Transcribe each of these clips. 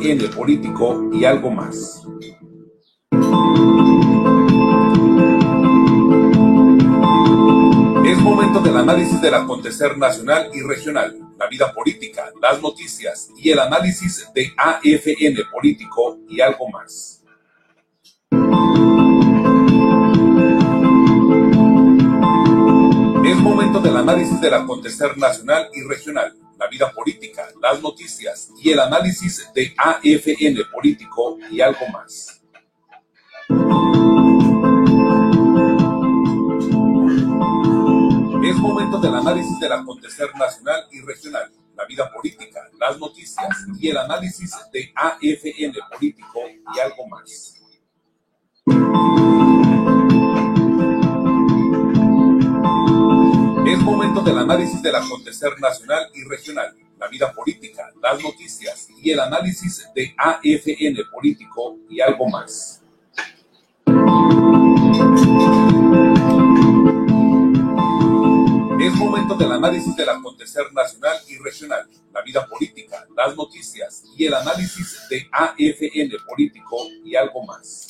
AFN Político y algo más. Es momento del análisis del acontecer nacional y regional, la vida política, las noticias y el análisis de AFN Político y algo más. Es momento del análisis del acontecer nacional y regional, la vida política, las noticias y el análisis de AFN Político y algo más. Es momento del análisis del acontecer nacional y regional, la vida política, las noticias y el análisis de AFN Político y algo más. Es momento del análisis del acontecer nacional y regional, la vida política, las noticias y el análisis de AFN Político y algo más. Es momento del análisis del acontecer nacional y regional, la vida política, las noticias y el análisis de AFN Político y algo más.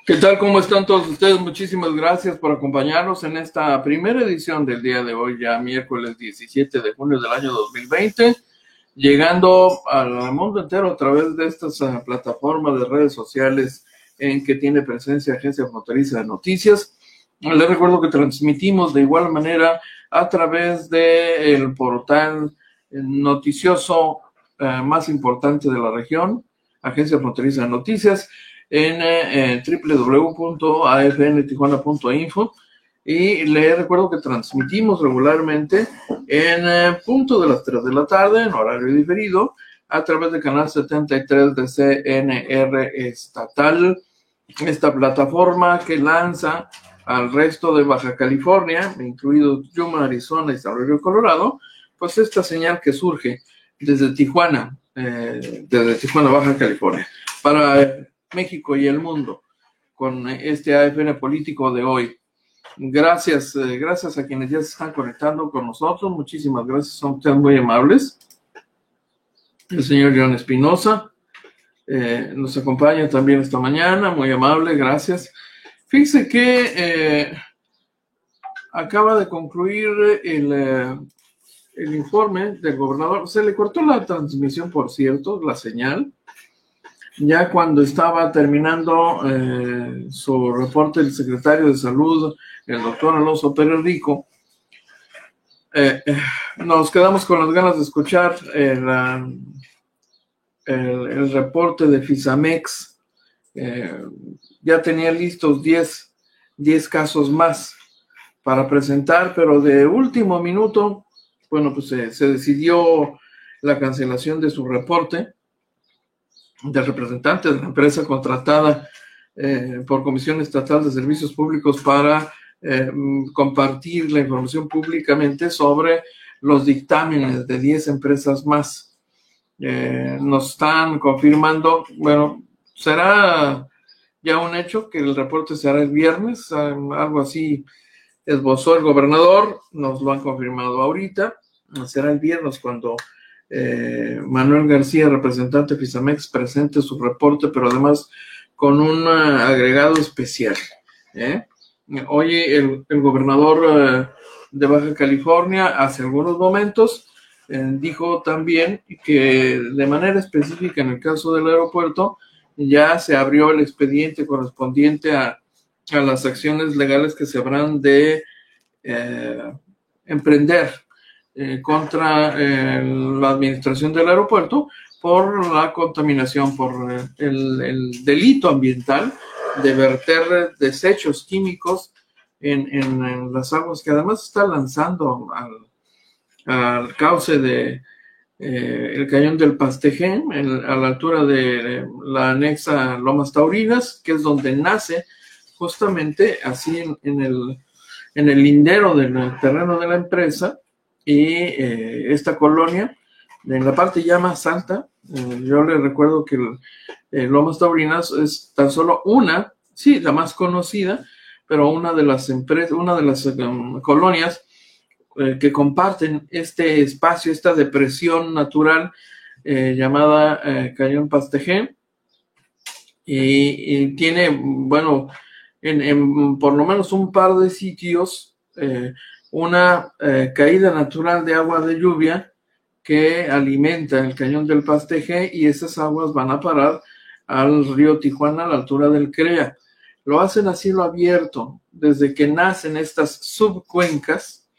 ¿Qué tal? ¿Cómo están todos ustedes? Muchísimas gracias por acompañarnos en esta primera edición del día de hoy, ya miércoles 17 de junio del año 2020, llegando al mundo entero a través de estas plataformas de redes sociales en que tiene presencia Agencia Fronteriza de Noticias. Les recuerdo que transmitimos de igual manera a través del portal noticioso más importante de la región, Agencia Fronteriza de Noticias, en www.afntijuana.info, y les recuerdo que transmitimos regularmente en punto de las 3 de la tarde, en horario diferido, a través del canal 73 de CNR Estatal, esta plataforma que lanza al resto de Baja California, incluido Yuma, Arizona y San Luis, Colorado, pues esta señal que surge desde Tijuana, Baja California, para México y el mundo, con este AFN Político de hoy. Gracias a quienes ya se están conectando con nosotros, muchísimas gracias, son ustedes muy amables. El señor John Espinosa nos acompaña también esta mañana, muy amable, gracias. Fíjense que acaba de concluir el informe del gobernador. Se le cortó la transmisión, por cierto, la señal, ya cuando estaba terminando su reporte el secretario de Salud, el doctor Alonso Pérez Rico. Nos quedamos con las ganas de escuchar el reporte de Fisamex. Ya tenía listos 10 casos más para presentar, pero de último minuto, bueno, pues se decidió la cancelación de su reporte del representante de la empresa contratada por Comisión Estatal de Servicios Públicos para compartir la información públicamente sobre los dictámenes de 10 empresas más. Nos están confirmando, bueno, será ya un hecho que el reporte se hará el viernes, algo así esbozó el gobernador, nos lo han confirmado ahorita, será el viernes cuando Manuel García, representante de Fisamex, presente su reporte, pero además con un agregado especial. Hoy el gobernador de Baja California hace algunos momentos dijo también que de manera específica en el caso del aeropuerto ya se abrió el expediente correspondiente a las acciones legales que se habrán de emprender contra la administración del aeropuerto por la contaminación, por el delito ambiental de verter desechos químicos en las aguas, que además está lanzando al cauce de el cañón del Pastején, a la altura de la anexa Lomas Taurinas, que es donde nace justamente así en el lindero del terreno de la empresa. Y esta colonia, en la parte ya más alta, yo les recuerdo que Lomas Taurinas es tan solo una, sí, la más conocida, pero una de las empresas, una de las colonias que comparten este espacio, esta depresión natural llamada Cañón Pastejé, y tiene, bueno, en por lo menos un par de sitios, una caída natural de agua de lluvia que alimenta el Cañón del Pastejé, y esas aguas van a parar al río Tijuana a la altura del CREA. Lo hacen a cielo abierto desde que nacen estas subcuencas,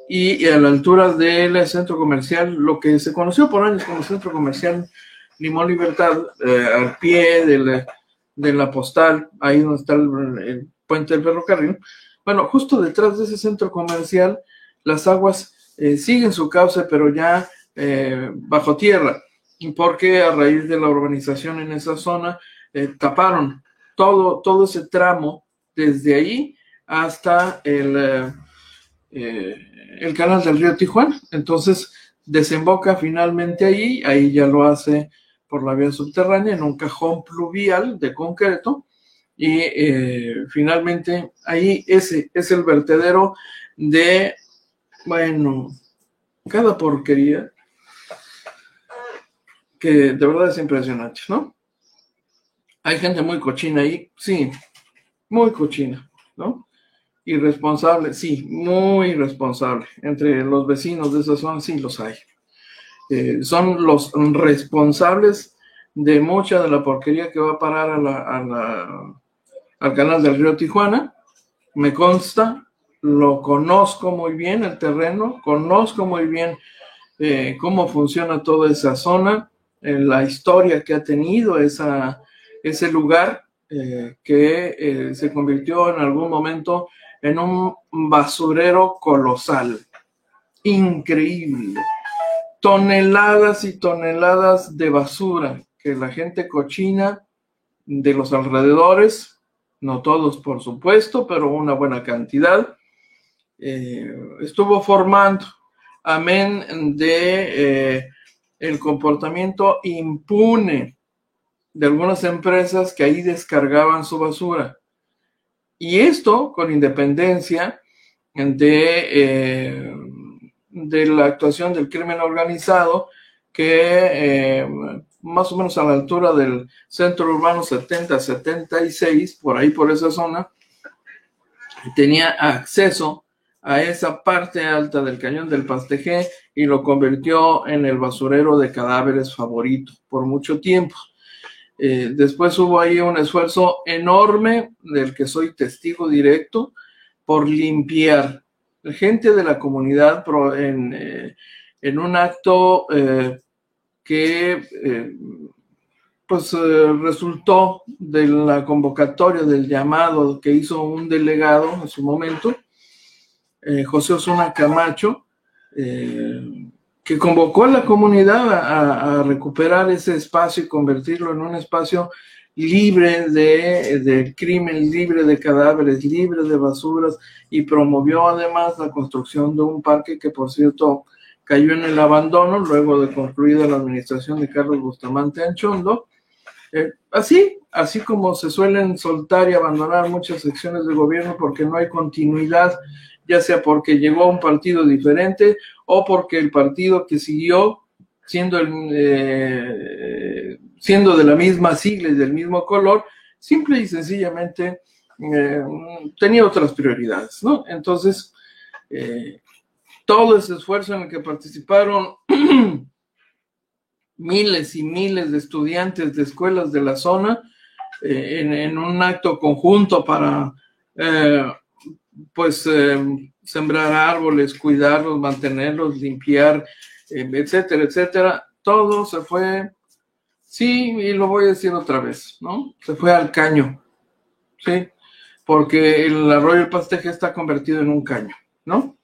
y a la altura del centro comercial, lo que se conoció por años como Centro Comercial Limón Libertad, al pie de la postal, ahí donde está el puente del ferrocarril. Bueno, justo detrás de ese centro comercial, las aguas siguen su cauce, pero ya bajo tierra, porque a raíz de la urbanización en esa zona, taparon todo ese tramo desde ahí hasta el canal del río Tijuana. Entonces desemboca finalmente ahí ya lo hace por la vía subterránea en un cajón pluvial de concreto, y finalmente ahí ese es el vertedero de, bueno, cada porquería que de verdad es impresionante, ¿no? Hay gente muy cochina ahí, sí, muy cochina, ¿no? Irresponsable, sí, muy irresponsable. Entre los vecinos de esa zona sí los hay. Son los responsables de mucha de la porquería que va a parar al canal del río Tijuana. Me consta, lo conozco muy bien el terreno, conozco muy bien cómo funciona toda esa zona, la historia que ha tenido ese lugar, que se convirtió en algún momento en un basurero colosal, increíble. Toneladas y toneladas de basura que la gente cochina de los alrededores, no todos por supuesto, pero una buena cantidad, estuvo formando, amén de el comportamiento impune de algunas empresas que ahí descargaban su basura. Y esto con independencia de la actuación del crimen organizado, que más o menos a la altura del centro urbano 70-76, por ahí por esa zona, tenía acceso a esa parte alta del Cañón del Pastejé y lo convirtió en el basurero de cadáveres favorito por mucho tiempo. Después hubo ahí un esfuerzo enorme del que soy testigo directo por limpiar. La gente de la comunidad en un acto que resultó de la convocatoria del llamado que hizo un delegado en su momento, José Osuna Camacho, que convocó a la comunidad a recuperar ese espacio y convertirlo en un espacio libre de crimen, libre de cadáveres, libre de basuras, y promovió además la construcción de un parque que, por cierto, cayó en el abandono luego de concluida la administración de Carlos Bustamante Anchondo. Así como se suelen soltar y abandonar muchas secciones de gobierno porque no hay continuidad, ya sea porque llegó un partido diferente o porque el partido que siguió siendo de la misma sigla y del mismo color, simple y sencillamente tenía otras prioridades, ¿no? Entonces, todo ese esfuerzo en el que participaron miles y miles de estudiantes de escuelas de la zona, en un acto conjunto para sembrar árboles, cuidarlos, mantenerlos, limpiar, etcétera, etcétera. Todo se fue, sí, y lo voy a decir otra vez, ¿no? Se fue al caño, ¿sí? Porque el arroyo del Pastejé está convertido en un caño, ¿no?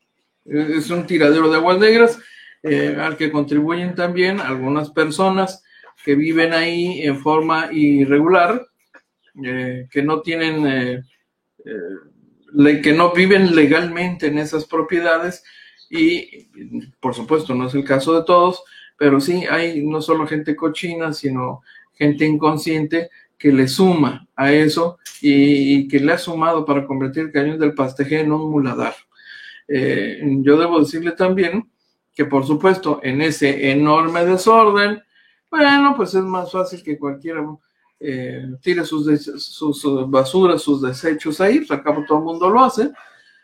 Es un tiradero de aguas negras, al que contribuyen también algunas personas que viven ahí en forma irregular, que no tienen, que no viven legalmente en esas propiedades, y por supuesto no es el caso de todos, pero sí hay no solo gente cochina, sino gente inconsciente que le suma a eso y que le ha sumado para convertir el Cañón del Pastejé en un muladar. Yo debo decirle también que por supuesto en ese enorme desorden, bueno, pues es más fácil que cualquiera tire sus basuras, sus desechos ahí, pues al cabo todo el mundo lo hace.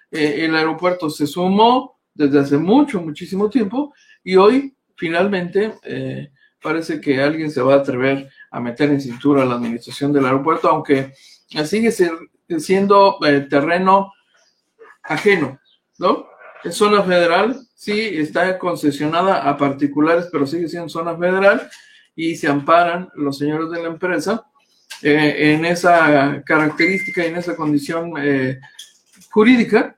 El aeropuerto se sumó desde hace muchísimo tiempo, y hoy finalmente parece que alguien se va a atrever a meter en cintura a la administración del aeropuerto, aunque sigue siendo terreno ajeno, ¿no? Es zona federal, sí, está concesionada a particulares, pero sigue siendo zona federal, y se amparan los señores de la empresa en esa característica y en esa condición jurídica,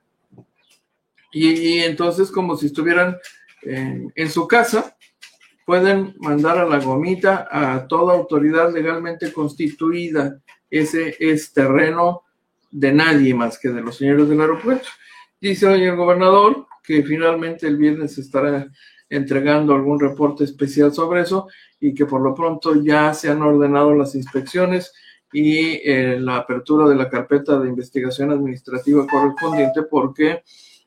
y entonces, como si estuvieran en su casa, pueden mandar a la gomita a toda autoridad legalmente constituida. Ese es terreno de nadie más que de los señores del aeropuerto. Dice hoy el gobernador que finalmente el viernes estará entregando algún reporte especial sobre eso, y que por lo pronto ya se han ordenado las inspecciones y la apertura de la carpeta de investigación administrativa correspondiente, porque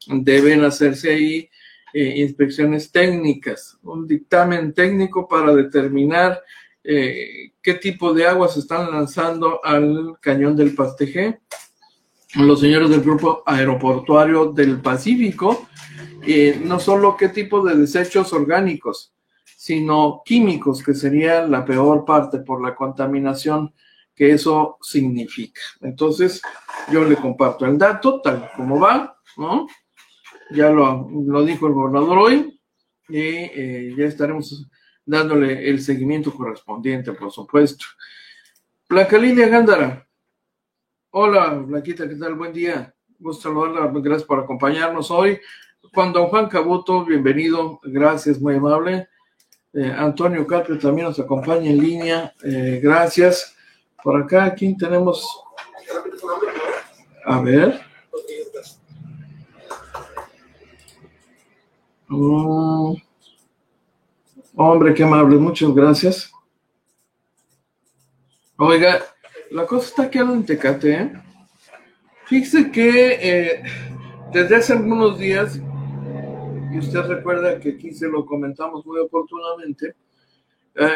deben hacerse ahí inspecciones técnicas, un dictamen técnico para determinar qué tipo de aguas están lanzando al cañón del Pastegé los señores del Grupo Aeroportuario del Pacífico, no solo qué tipo de desechos orgánicos, sino químicos, que sería la peor parte por la contaminación que eso significa. Entonces, yo le comparto el dato tal como va, ¿no? Ya lo dijo el gobernador hoy, y ya estaremos dándole el seguimiento correspondiente, por supuesto. Blanca Lilia Gándara. Hola, Blanquita, ¿qué tal? Buen día. Gusto saludarla, gracias por acompañarnos hoy. Juan Don Juan Cabuto, bienvenido, gracias, muy amable. Antonio Carpio también nos acompaña en línea, gracias. Por acá, ¿quién tenemos? A ver. Hombre, qué amable, muchas gracias. Oiga, la cosa está aquí en Tecate, ¿eh? Fíjese que desde hace algunos días, y usted recuerda que aquí se lo comentamos muy oportunamente,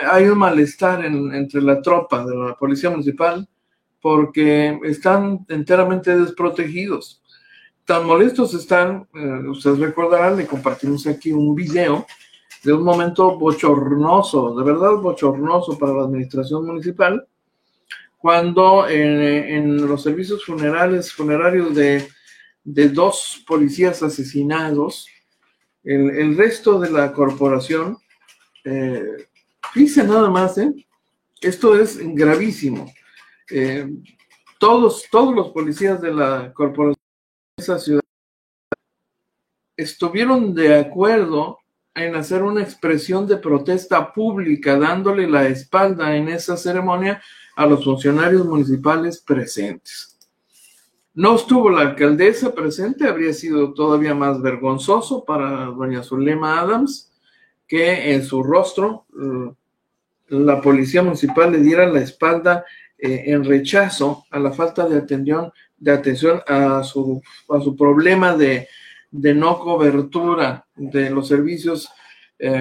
hay un malestar entre la tropa de la Policía Municipal, porque están enteramente desprotegidos. Tan molestos están, ustedes recordarán, le compartimos aquí un video de un momento bochornoso, de verdad bochornoso para la administración municipal, cuando en los servicios funerarios de dos policías asesinados, el resto de la corporación, fíjense nada más, esto es gravísimo. Todos los policías de la corporación de esa ciudad estuvieron de acuerdo en hacer una expresión de protesta pública, dándole la espalda en esa ceremonia a los funcionarios municipales presentes. No estuvo la alcaldesa presente, habría sido todavía más vergonzoso para doña Zulema Adams que en su rostro la policía municipal le diera la espalda en rechazo a la falta de atención a su problema de no cobertura de los servicios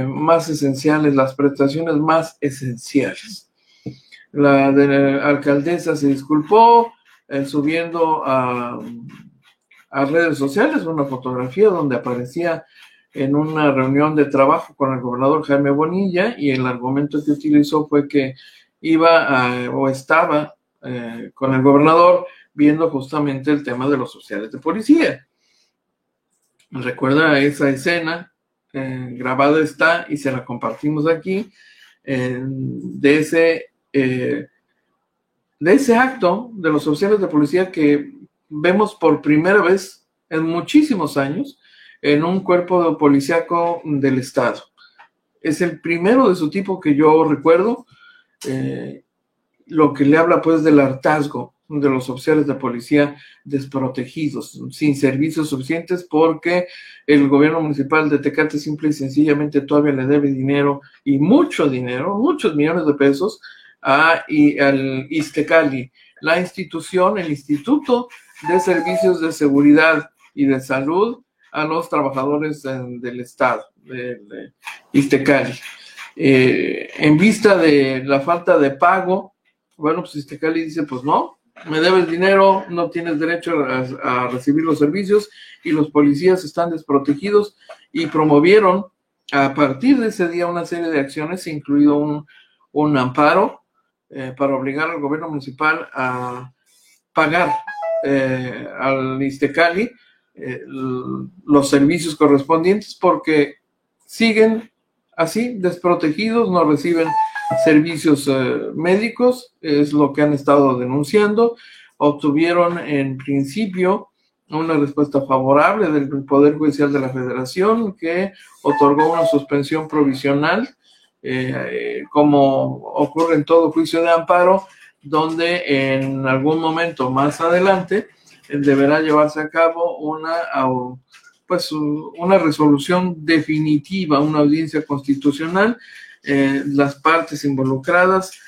más esenciales, las prestaciones más esenciales. La alcaldesa se disculpó subiendo a redes sociales una fotografía donde aparecía en una reunión de trabajo con el gobernador Jaime Bonilla, y el argumento que utilizó fue que estaba con el gobernador viendo justamente el tema de los oficiales de policía. Recuerda esa escena, grabada está y se la compartimos aquí, de ese acto de los oficiales de policía que vemos por primera vez en muchísimos años en un cuerpo policíaco del estado. Es el primero de su tipo que yo recuerdo, lo que le habla pues del hartazgo de los oficiales de policía desprotegidos, sin servicios suficientes, porque el gobierno municipal de Tecate simple y sencillamente todavía le debe dinero, y mucho dinero, muchos millones de pesos, al ISTECALI, el Instituto de Servicios de Seguridad y de Salud a los trabajadores del Estado, de Iztecali. En vista de la falta de pago, bueno, pues Iztecali dice, pues no, me debes dinero, no tienes derecho a recibir los servicios, y los policías están desprotegidos, y promovieron a partir de ese día una serie de acciones, incluido un amparo para obligar al gobierno municipal a pagar al Iztecali los servicios correspondientes, porque siguen así desprotegidos, no reciben servicios médicos, es lo que han estado denunciando. Obtuvieron en principio una respuesta favorable del Poder Judicial de la Federación, que otorgó una suspensión provisional, como ocurre en todo juicio de amparo, donde en algún momento más adelante deberá llevarse a cabo una resolución definitiva, una audiencia constitucional. Las partes involucradas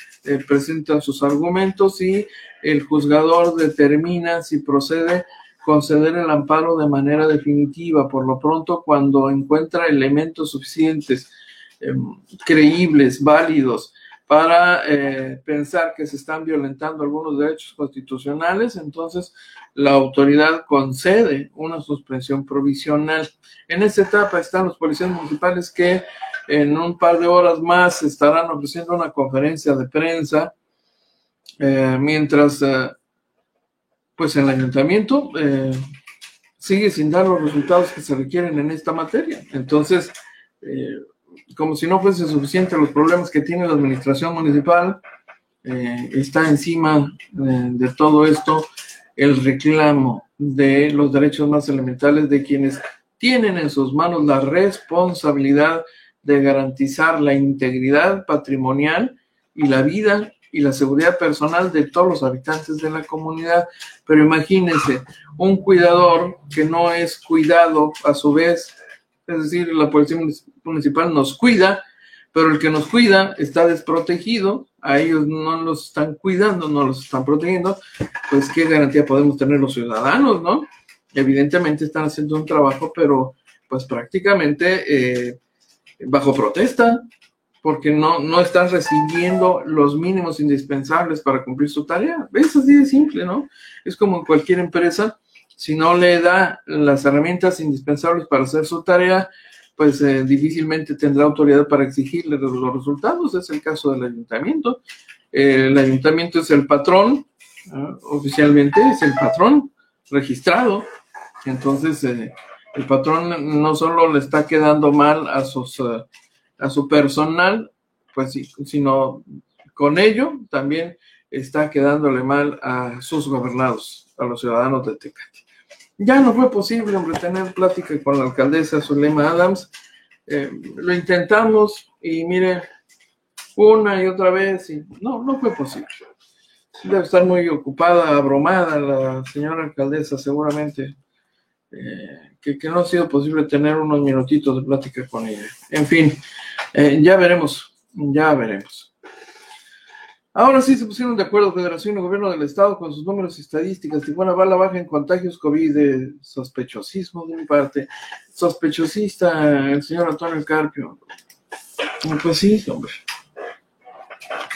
presentan sus argumentos y el juzgador determina si procede conceder el amparo de manera definitiva. Por lo pronto, cuando encuentra elementos suficientes, creíbles, válidos, para pensar que se están violentando algunos derechos constitucionales, entonces la autoridad concede una suspensión provisional. En esta etapa están los policías municipales, que en un par de horas más estarán ofreciendo una conferencia de prensa, mientras pues el ayuntamiento sigue sin dar los resultados que se requieren en esta materia. Entonces, como si no fuese suficiente los problemas que tiene la administración municipal, está encima de todo esto el reclamo de los derechos más elementales de quienes tienen en sus manos la responsabilidad de garantizar la integridad patrimonial y la vida y la seguridad personal de todos los habitantes de la comunidad. Pero imagínense, un cuidador que no es cuidado a su vez, es decir, la policía municipal nos cuida, pero el que nos cuida está desprotegido, a ellos no los están cuidando, no los están protegiendo, pues qué garantía podemos tener los ciudadanos, ¿no? Evidentemente están haciendo un trabajo, pero pues prácticamente bajo protesta, porque no están recibiendo los mínimos indispensables para cumplir su tarea. Es así de simple, ¿no? Es como en cualquier empresa, si no le da las herramientas indispensables para hacer su tarea, pues difícilmente tendrá autoridad para exigirle los resultados. Es el caso del ayuntamiento. El ayuntamiento es el patrón, oficialmente es el patrón registrado. Entonces, el patrón no solo le está quedando mal a su personal, pues sí, sino con ello también está quedándole mal a sus gobernados, a los ciudadanos de Tecate. Ya no fue posible, hombre, tener plática con la alcaldesa Zulema Adams. Lo intentamos y mire, una y otra vez, y no fue posible. Debe estar muy ocupada, abrumada la señora alcaldesa, seguramente, que no ha sido posible tener unos minutitos de plática con ella. En fin, ya veremos. Ahora sí se pusieron de acuerdo Federación y Gobierno del Estado con sus números y estadísticas. Tijuana va a la baja en contagios COVID. Sospechosismo de mi parte. Sospechosista el señor Antonio Carpio. Pues sí, hombre.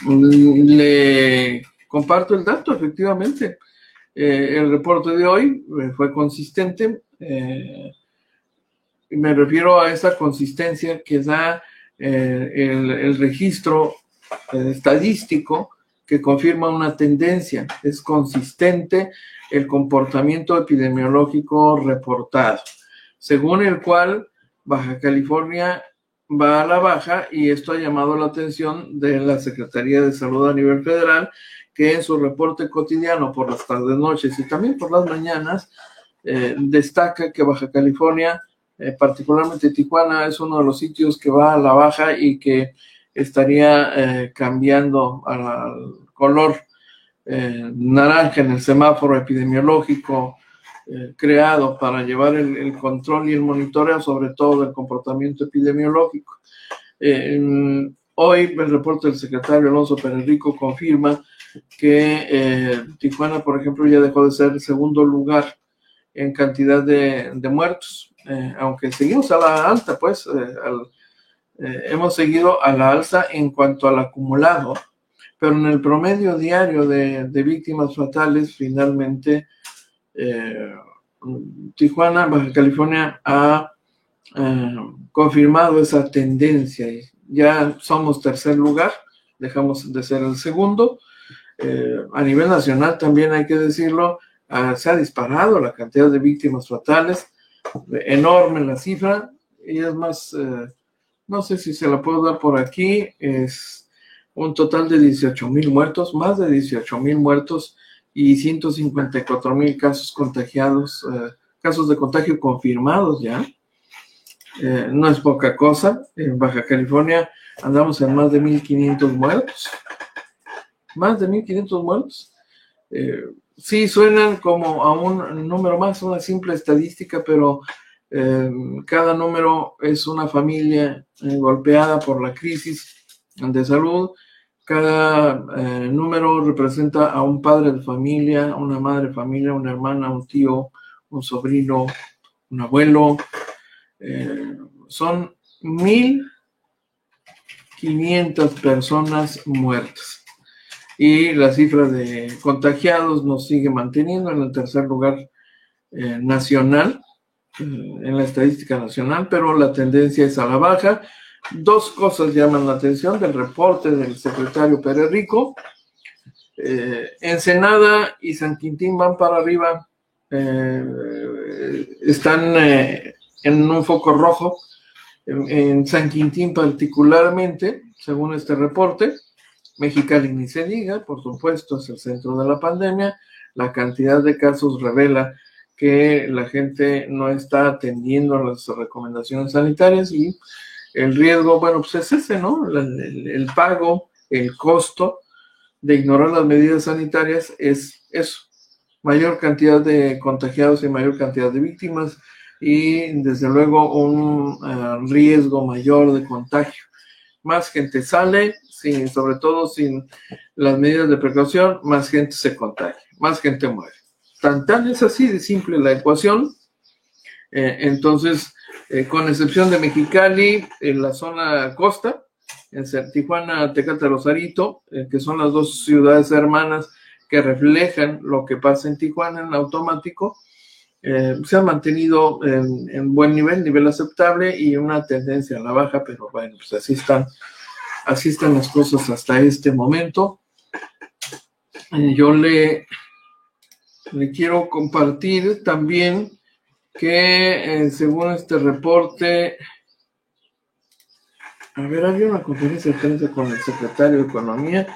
Le comparto el dato, efectivamente. El reporte de hoy fue consistente. Me refiero a esa consistencia que da el registro estadístico, que confirma una tendencia. Es consistente el comportamiento epidemiológico reportado, según el cual Baja California va a la baja, y esto ha llamado la atención de la Secretaría de Salud a nivel federal, que en su reporte cotidiano por las tardes, noches y también por las mañanas destaca que Baja California, particularmente Tijuana, es uno de los sitios que va a la baja y que estaría cambiando al color naranja en el semáforo epidemiológico creado para llevar el control y el monitoreo, sobre todo del comportamiento epidemiológico. Hoy el reporte del secretario Alonso Pérez Rico confirma que Tijuana, por ejemplo, ya dejó de ser el segundo lugar en cantidad de muertos. aunque seguimos a la alta, pues hemos seguido a la alza en cuanto al acumulado, pero en el promedio diario de víctimas fatales, finalmente Tijuana, Baja California, ha confirmado esa tendencia. Ya somos tercer lugar, dejamos de ser el segundo. A nivel nacional también hay que decirlo, se ha disparado la cantidad de víctimas fatales, enorme la cifra, y es más, no sé si se la puedo dar por aquí, es un total de 18,000 muertos, más de 18,000 muertos y 154,000 casos contagiados, casos de contagio confirmados ya. No es poca cosa. En Baja California andamos en más de 1,500 muertos. Más de 1,500 muertos. Sí, suenan como a un número más, una simple estadística, pero cada número es una familia golpeada por la crisis de salud. Cada número representa a un padre de familia, una madre de familia, una hermana, un tío, un sobrino, un abuelo. Son 1,500 personas muertas. Y la cifra de contagiados nos sigue manteniendo en el tercer lugar nacional, en la estadística nacional, pero la tendencia es a la baja. Dos cosas llaman la atención del reporte del secretario Pérez Rico. Ensenada y San Quintín van para arriba, están en un foco rojo. En San Quintín particularmente, según este reporte. Mexicali ni se diga, por supuesto, es el centro de la pandemia. La cantidad de casos revela que la gente no está atendiendo las recomendaciones sanitarias y el riesgo, bueno, pues es ese, ¿no? El pago, el costo de ignorar las medidas sanitarias es eso. Mayor cantidad de contagiados y mayor cantidad de víctimas y, desde luego, un riesgo mayor de contagio. Más gente sale, sobre todo sin las medidas de precaución, más gente se contagia, más gente muere. Tan es así de simple la ecuación. Entonces, con excepción de Mexicali, en la zona costa, en Tijuana, Tecate, Rosarito, que son las dos ciudades hermanas que reflejan lo que pasa en Tijuana en automático, se ha mantenido en buen nivel aceptable y una tendencia a la baja, pero bueno, pues así están las cosas hasta este momento. Yo le quiero compartir también que según este reporte, había una conferencia de prensa con el secretario de Economía.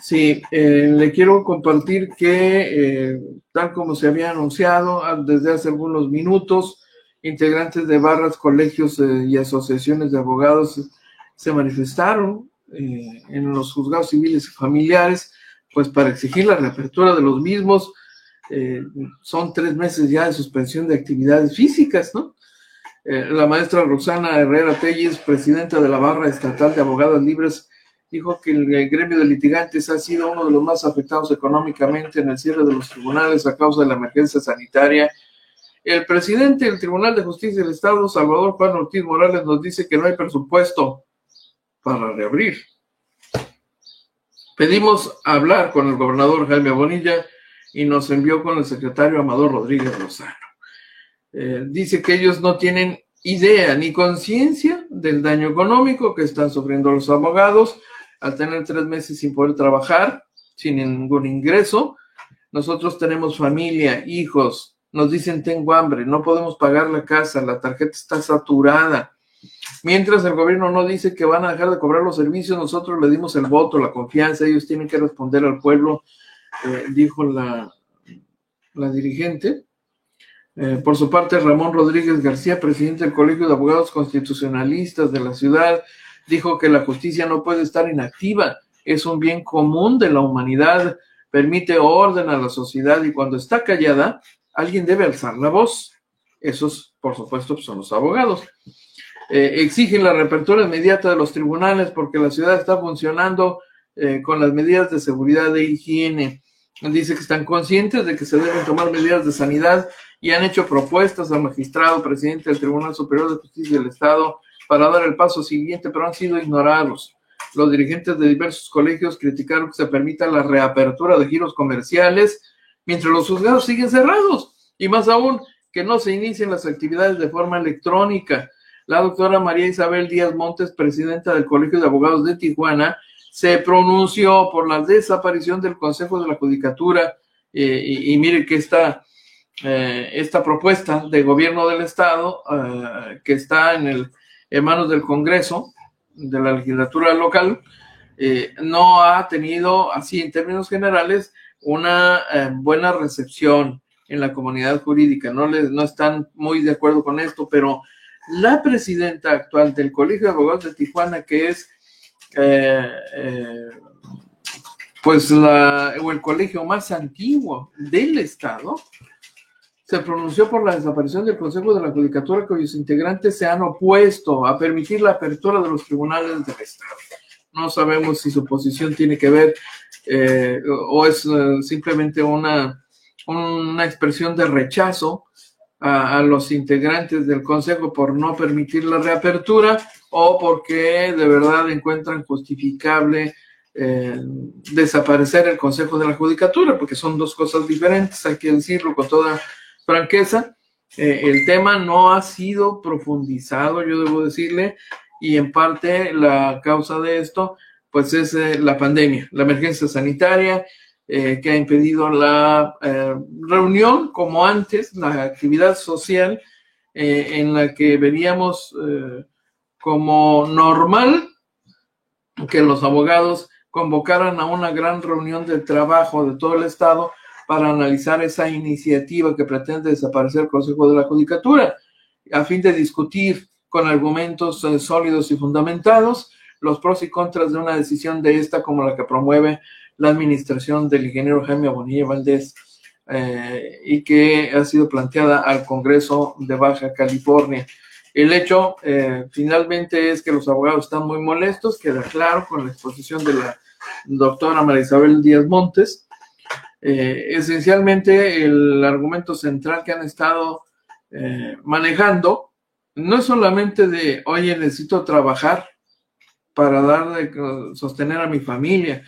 Sí, le quiero compartir que, tal como se había anunciado desde hace algunos minutos, integrantes de barras, colegios y asociaciones de abogados se manifestaron en los juzgados civiles y familiares, pues para exigir la reapertura de los mismos. Son 3 meses ya de suspensión de actividades físicas, ¿no? La maestra Roxana Herrera Telles, presidenta de la Barra Estatal de Abogados Libres, dijo que el gremio de litigantes ha sido uno de los más afectados económicamente en el cierre de los tribunales a causa de la emergencia sanitaria. El presidente del Tribunal de Justicia del Estado, Salvador Juan Ortiz Morales, nos dice que no hay presupuesto para reabrir. Pedimos hablar con el gobernador Jaime Bonilla y nos envió con el secretario Amador Rodríguez Lozano. Dice que ellos no tienen idea ni conciencia del daño económico que están sufriendo los abogados al tener 3 meses sin poder trabajar, sin ningún ingreso. Nosotros tenemos familia, hijos, nos dicen tengo hambre, no podemos pagar la casa, la tarjeta está saturada. Mientras el gobierno no dice que van a dejar de cobrar los servicios, nosotros le dimos el voto, la confianza, ellos tienen que responder al pueblo, dijo la dirigente. Por su parte, Ramón Rodríguez García, presidente del Colegio de Abogados Constitucionalistas de la ciudad, dijo que la justicia no puede estar inactiva, es un bien común de la humanidad, permite orden a la sociedad y cuando está callada, alguien debe alzar la voz. Esos, por supuesto, son los abogados. Exigen la reapertura inmediata de los tribunales porque la ciudad está funcionando con las medidas de seguridad e higiene. Dice que están conscientes de que se deben tomar medidas de sanidad y han hecho propuestas al magistrado presidente del Tribunal Superior de Justicia del Estado para dar el paso siguiente, pero han sido ignorados. Los dirigentes de diversos colegios criticaron que se permita la reapertura de giros comerciales mientras los juzgados siguen cerrados, y más aún, que no se inicien las actividades de forma electrónica. La doctora María Isabel Díaz Montes, presidenta del Colegio de Abogados de Tijuana, se pronunció por la desaparición del Consejo de la Judicatura, y mire que esta propuesta de gobierno del Estado, que está en manos del Congreso, de la legislatura local, no ha tenido, así en términos generales, una buena recepción en la comunidad jurídica. No están muy de acuerdo con esto, pero la presidenta actual del Colegio de Abogados de Tijuana, que es el colegio más antiguo del estado, se pronunció por la desaparición del Consejo de la Judicatura, cuyos integrantes se han opuesto a permitir la apertura de los tribunales del estado. No sabemos si su posición tiene que ver o es simplemente una expresión de rechazo a los integrantes del Consejo por no permitir la reapertura, o porque de verdad encuentran justificable desaparecer el Consejo de la Judicatura, porque son dos cosas diferentes, hay que decirlo con toda franqueza. El tema no ha sido profundizado, yo debo decirle, y en parte la causa de esto pues es la pandemia, la emergencia sanitaria, que ha impedido la reunión como antes, la actividad social en la que veríamos como normal que los abogados convocaran a una gran reunión de trabajo de todo el estado para analizar esa iniciativa que pretende desaparecer el Consejo de la Judicatura, a fin de discutir con argumentos sólidos y fundamentados los pros y contras de una decisión de esta, como la que promueve la administración del ingeniero Jaime Bonilla Valdés, y que ha sido planteada al Congreso de Baja California. El hecho finalmente es que los abogados están muy molestos, queda claro con la exposición de la doctora María Isabel Díaz Montes. Esencialmente el argumento central que han estado manejando no es solamente de, oye, necesito trabajar para sostener a mi familia.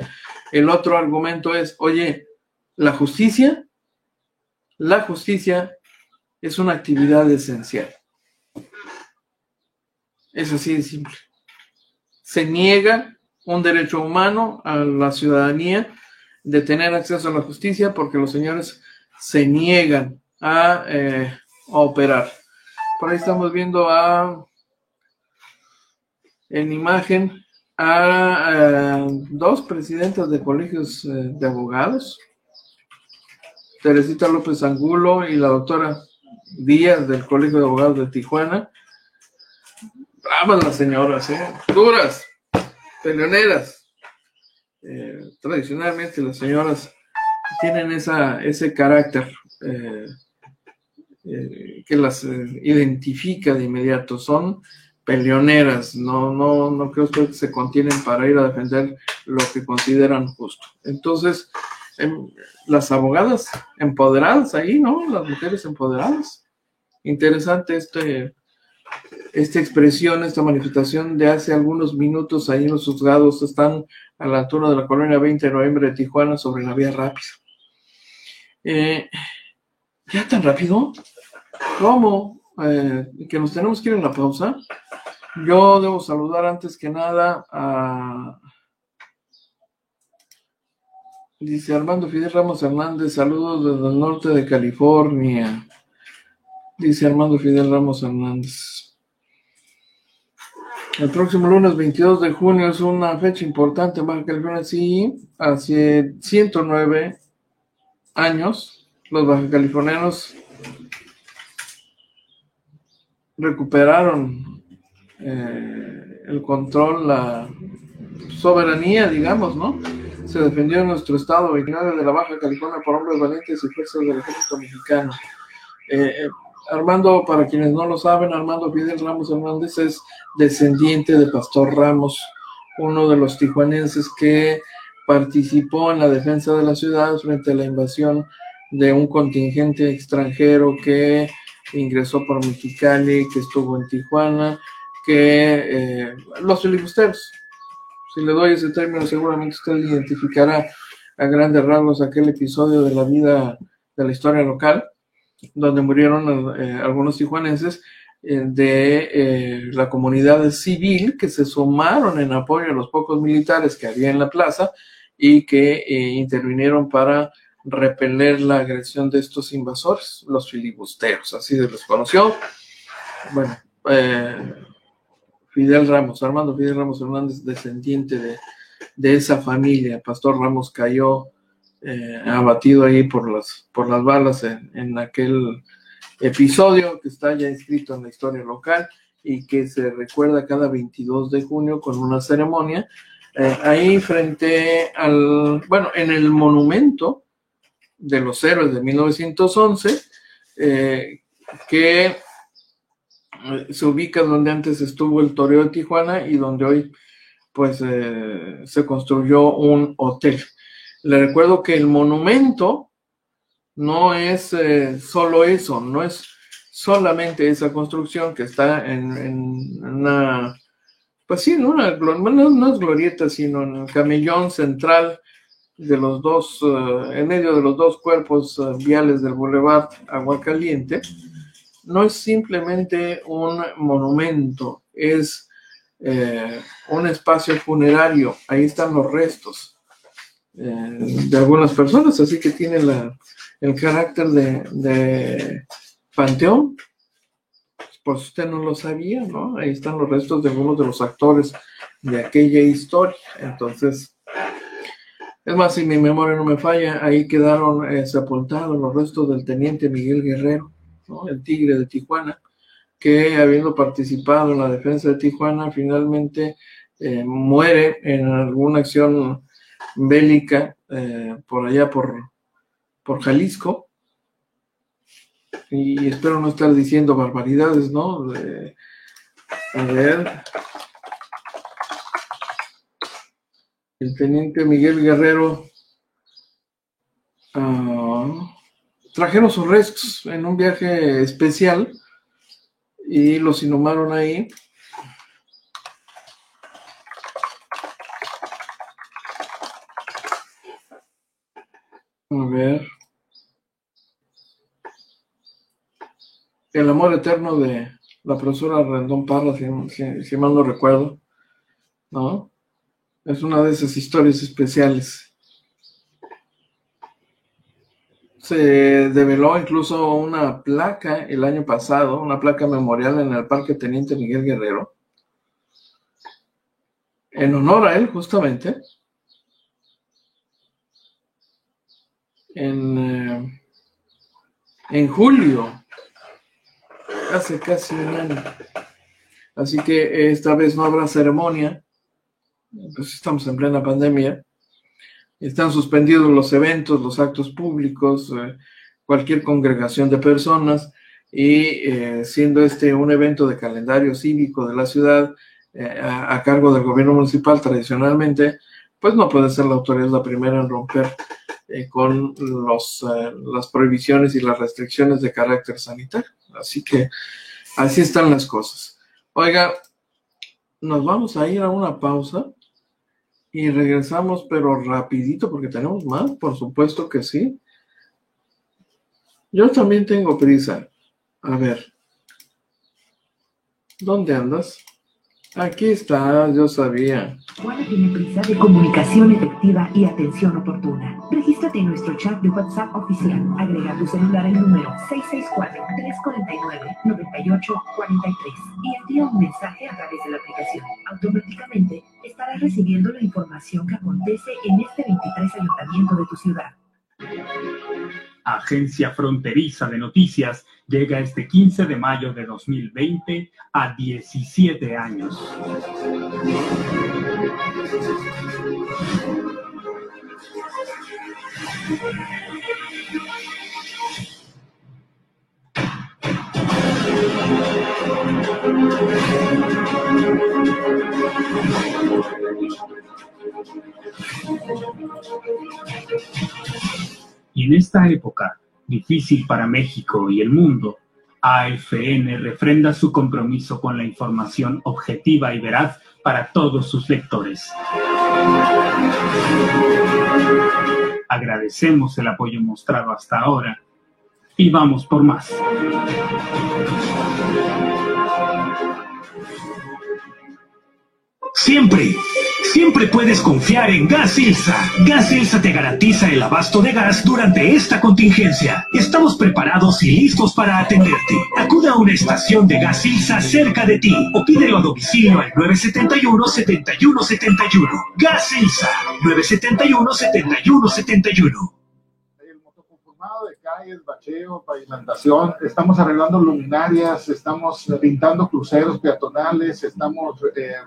El otro argumento es, oye, la justicia es una actividad esencial. Es así de simple. Se niega un derecho humano a la ciudadanía de tener acceso a la justicia porque los señores se niegan a operar. Por ahí estamos viendo en imagen a dos presidentas de colegios de abogados, Teresita López Angulo y la doctora Díaz del Colegio de Abogados de Tijuana. Bravas las señoras, duras, peleoneras. Tradicionalmente las señoras tienen ese carácter que las identifica de inmediato. Son peleoneras, no creo que se contienen para ir a defender lo que consideran justo. Entonces, las abogadas empoderadas ahí, ¿no? Las mujeres empoderadas. Interesante esta expresión, esta manifestación de hace algunos minutos ahí en los juzgados. Están a la altura de la colonia 20 de noviembre de Tijuana, sobre la vía rápida. ¿Ya tan rápido? ¿Cómo? Que nos tenemos que ir a la pausa. Yo debo saludar antes que nada a... Dice Armando Fidel Ramos Hernández, saludos desde el norte de California. Dice Armando Fidel Ramos Hernández. El próximo lunes 22 de junio es una fecha importante en Baja California. Sí, hace 109 años los bajacalifornianos recuperaron el control, la soberanía, digamos, ¿no? Se defendió en nuestro estado originario de la Baja California por hombres valientes y fuerzas del ejército mexicano. Armando, para quienes no lo saben, Armando Fidel Ramos Hernández es descendiente de Pastor Ramos, uno de los tijuanenses que participó en la defensa de la ciudad frente a la invasión de un contingente extranjero que ingresó por Mexicali, que estuvo en Tijuana, que los filibusteros. Si le doy ese término, seguramente usted identificará a grandes rasgos aquel episodio de la vida de la historia local, donde murieron algunos tijuanenses de la comunidad civil que se sumaron en apoyo a los pocos militares que había en la plaza y que intervinieron para repeler la agresión de estos invasores, los filibusteros, así se les conoció. Bueno, Armando Fidel Ramos Hernández, descendiente de esa familia. Pastor Ramos cayó abatido ahí por las balas en aquel episodio que está ya inscrito en la historia local y que se recuerda cada 22 de junio con una ceremonia ahí frente en el monumento de los héroes de 1911 que se ubica donde antes estuvo el Toreo de Tijuana y donde hoy pues se construyó un hotel. Le recuerdo que el monumento no es solo eso, no es solamente esa construcción que está en una, pues sí, no es glorieta, sino en el camellón central de los dos, en medio de los dos cuerpos viales del Boulevard Aguacaliente. No es simplemente un monumento, es un espacio funerario. Ahí están los restos de algunas personas, así que tiene el carácter de panteón. Pues usted no lo sabía, ¿no? Ahí están los restos de algunos de los actores de aquella historia. Entonces, es más, si mi memoria no me falla, ahí quedaron sepultados los restos del teniente Miguel Guerrero, ¿no? El Tigre de Tijuana, que habiendo participado en la defensa de Tijuana, finalmente muere en alguna acción bélica por allá por Jalisco. Y espero no estar diciendo barbaridades, ¿no? A ver. El teniente Miguel Guerrero trajeron sus restos en un viaje especial y los inhumaron ahí. A ver. El amor eterno de la profesora Rendón Parra, si mal no recuerdo, ¿no? Es una de esas historias especiales. Se develó incluso una placa el año pasado, una placa memorial en el Parque Teniente Miguel Guerrero, en honor a él justamente, en julio, hace casi un año. Así que esta vez no habrá ceremonia, pues estamos en plena pandemia, están suspendidos los eventos, los actos públicos, cualquier congregación de personas, y siendo este un evento de calendario cívico de la ciudad a cargo del gobierno municipal tradicionalmente, pues no puede ser la autoridad la primera en romper con las prohibiciones y las restricciones de carácter sanitario. Así que así están las cosas. Oiga, nos vamos a ir a una pausa y regresamos, pero rapidito, porque tenemos más, por supuesto que sí. Yo también tengo prisa. A ver, ¿dónde andas? Aquí está, yo sabía. Juana tiene prisa de comunicación efectiva y atención oportuna. Regístrate en nuestro chat de WhatsApp oficial. Agrega a tu celular el número 664-349-9843 y envía un mensaje a través de la aplicación. Automáticamente estarás recibiendo la información que acontece en este 23 ayuntamiento de tu ciudad. Agencia Fronteriza de Noticias llega este 15 de mayo de 2020 a 17 años. Y en esta época difícil para México y el mundo, AFN refrenda su compromiso con la información objetiva y veraz para todos sus lectores. Agradecemos el apoyo mostrado hasta ahora y vamos por más. Siempre puedes confiar en Gas Ilsa. Gas Ilsa te garantiza el abasto de gas durante esta contingencia. Estamos preparados y listos para atenderte. Acude a una estación de Gas Ilsa cerca de ti o pídelo a domicilio al 971-7171. Gas Ilsa, 971-7171. El motoconformado de calles, bacheo, pavimentación, estamos arreglando luminarias, estamos pintando cruceros peatonales, estamos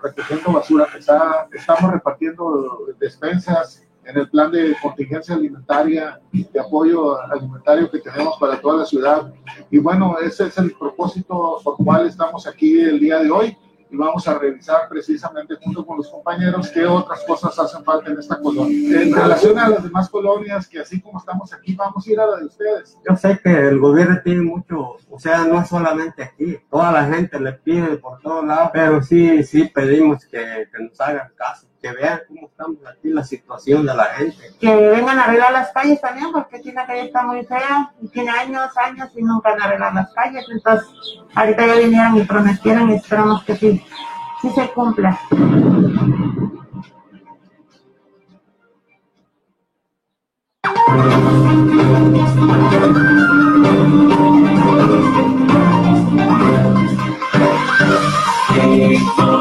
recogiendo basura pesada, estamos repartiendo despensas en el plan de contingencia alimentaria, de apoyo alimentario que tenemos para toda la ciudad. Y bueno, ese es el propósito por cual estamos aquí el día de hoy. Y vamos a revisar precisamente junto con los compañeros qué otras cosas hacen falta en esta colonia. En relación a las demás colonias, que así como estamos aquí, vamos a ir a la de ustedes. Yo sé que el gobierno tiene mucho, o sea, no es solamente aquí, toda la gente le pide por todos lados, pero sí pedimos que nos hagan caso, que vean cómo estamos aquí, la situación de la gente. Que vengan a arreglar las calles también, porque aquí la calle está muy fea, y tiene años y nunca han arreglado las calles, entonces ahorita ya vinieron y prometieron y esperamos que sí se cumpla.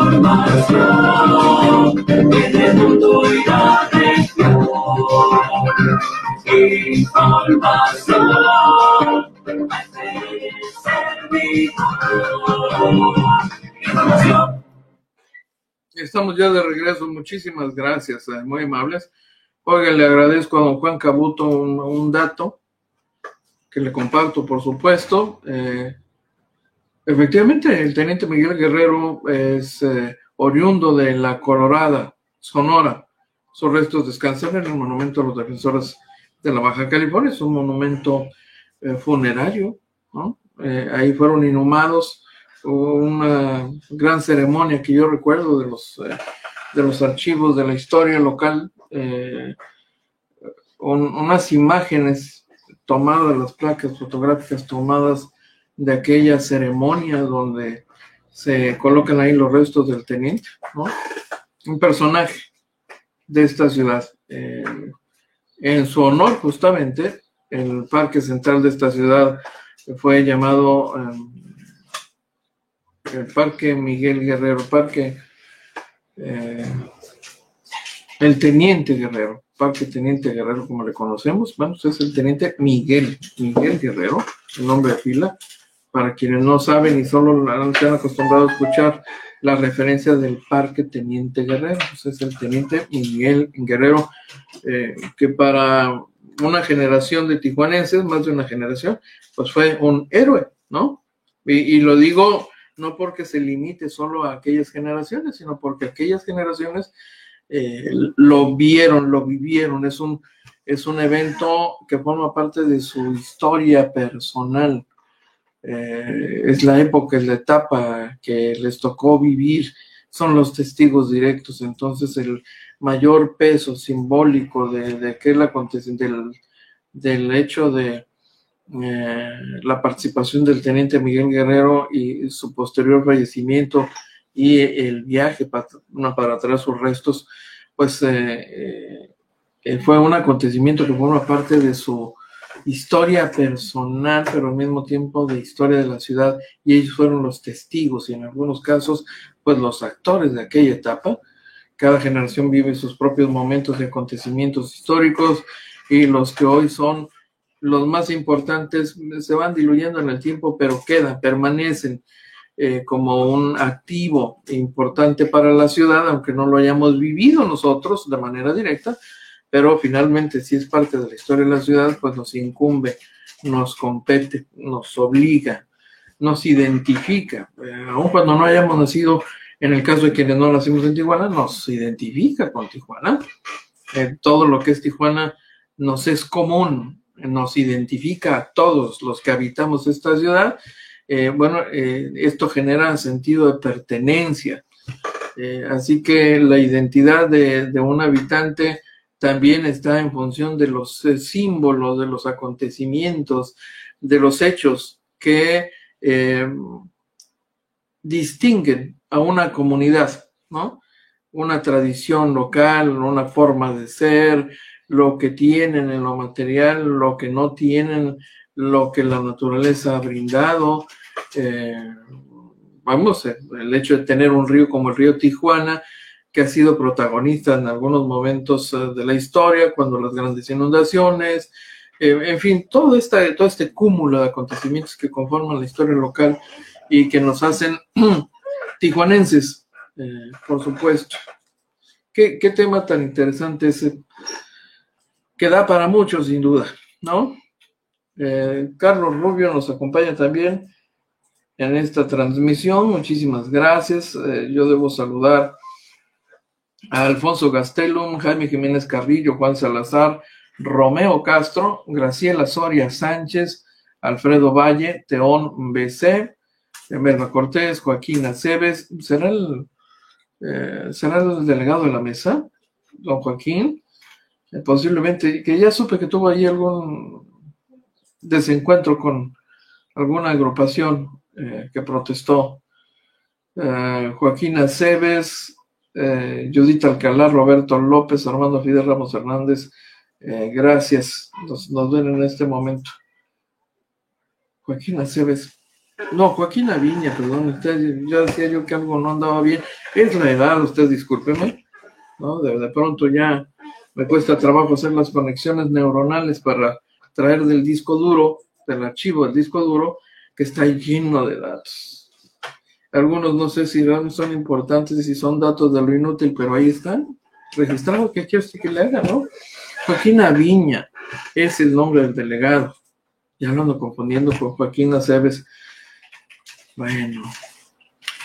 Información en el mundo y la región. Información Información. Estamos ya de regreso, muchísimas gracias, muy amables. Oiga, le agradezco a don Juan Cabuto un dato que le comparto, por supuesto. Efectivamente, el teniente Miguel Guerrero es oriundo de La Colorada, Sonora. Sus restos descansan en el Monumento a los Defensores de la Baja California. Es un monumento funerario, ¿no? Ahí fueron inhumados. Hubo una gran ceremonia que yo recuerdo de los archivos de la historia local, unas imágenes tomadas de las placas fotográficas tomadas de aquella ceremonia donde se colocan ahí los restos del teniente, ¿no? Un personaje de esta ciudad. En su honor, justamente, el parque central de esta ciudad fue llamado el Parque Miguel Guerrero, el Teniente Guerrero, Parque Teniente Guerrero, como le conocemos. Bueno, es el Teniente Miguel Guerrero, el nombre de pila. Para quienes no saben y solo están acostumbrados a escuchar la referencia del Parque Teniente Guerrero, pues es el Teniente Miguel Guerrero, que para una generación de tijuanenses, más de una generación, pues fue un héroe, ¿no? Y lo digo no porque se limite solo a aquellas generaciones, sino porque aquellas generaciones lo vieron, lo vivieron. Es un evento que forma parte de su historia personal. Es la época, es la etapa que les tocó vivir, son los testigos directos. Entonces el mayor peso simbólico de aquel acontecimiento, del hecho de la participación del teniente Miguel Guerrero y su posterior fallecimiento y el viaje para traer sus restos, pues fue un acontecimiento que forma parte de su historia personal, pero al mismo tiempo de historia de la ciudad, y ellos fueron los testigos y en algunos casos pues los actores de aquella etapa. Cada generación vive sus propios momentos de acontecimientos históricos, y los que hoy son los más importantes se van diluyendo en el tiempo, pero permanecen como un activo importante para la ciudad, aunque no lo hayamos vivido nosotros de manera directa, pero finalmente si es parte de la historia de la ciudad, pues nos incumbe, nos compete, nos obliga, nos identifica, aun cuando no hayamos nacido. En el caso de quienes no nacimos en Tijuana, nos identifica con Tijuana. todo lo que es Tijuana nos es común, nos identifica a todos los que habitamos esta ciudad. Esto genera sentido de pertenencia. Así que la identidad de un habitante también está en función de los símbolos, de los acontecimientos, de los hechos que distinguen a una comunidad, ¿no? Una tradición local, una forma de ser, lo que tienen en lo material, lo que no tienen, lo que la naturaleza ha brindado. El hecho de tener un río como el río Tijuana, que ha sido protagonista en algunos momentos de la historia, cuando las grandes inundaciones, en fin, todo este cúmulo de acontecimientos que conforman la historia local y que nos hacen tijuanenses, por supuesto. ¿Qué tema tan interesante ese? Que da para mucho, sin duda, ¿no? Carlos Rubio nos acompaña también en esta transmisión. Muchísimas gracias. Yo debo saludar a Alfonso Gastelum, Jaime Jiménez Carrillo, Juan Salazar, Romeo Castro, Graciela Soria Sánchez, Alfredo Valle, Teón BC, Merma Cortés, Joaquín Aceves. ¿Será el delegado de la mesa, don Joaquín? Posiblemente, que ya supe que tuvo ahí algún desencuentro con alguna agrupación que protestó. Joaquín Aceves, Judith Alcalá, Roberto López, Armando Fidel Ramos Hernández, gracias, nos ven en este momento. Joaquín Aceves, no, Joaquín Aviña, perdón, ya decía yo que algo no andaba bien. Es la edad, usted discúlpeme, ¿no? De pronto ya me cuesta trabajo hacer las conexiones neuronales para traer del disco duro, del archivo del disco duro, que está lleno de datos. Algunos no sé si son importantes, si son datos de lo inútil, pero ahí están registrados. ¿Qué quiere usted que le haga, no? Joaquín Aviña es el nombre del delegado. Ya lo ando confundiendo con Joaquín Aceves. Bueno,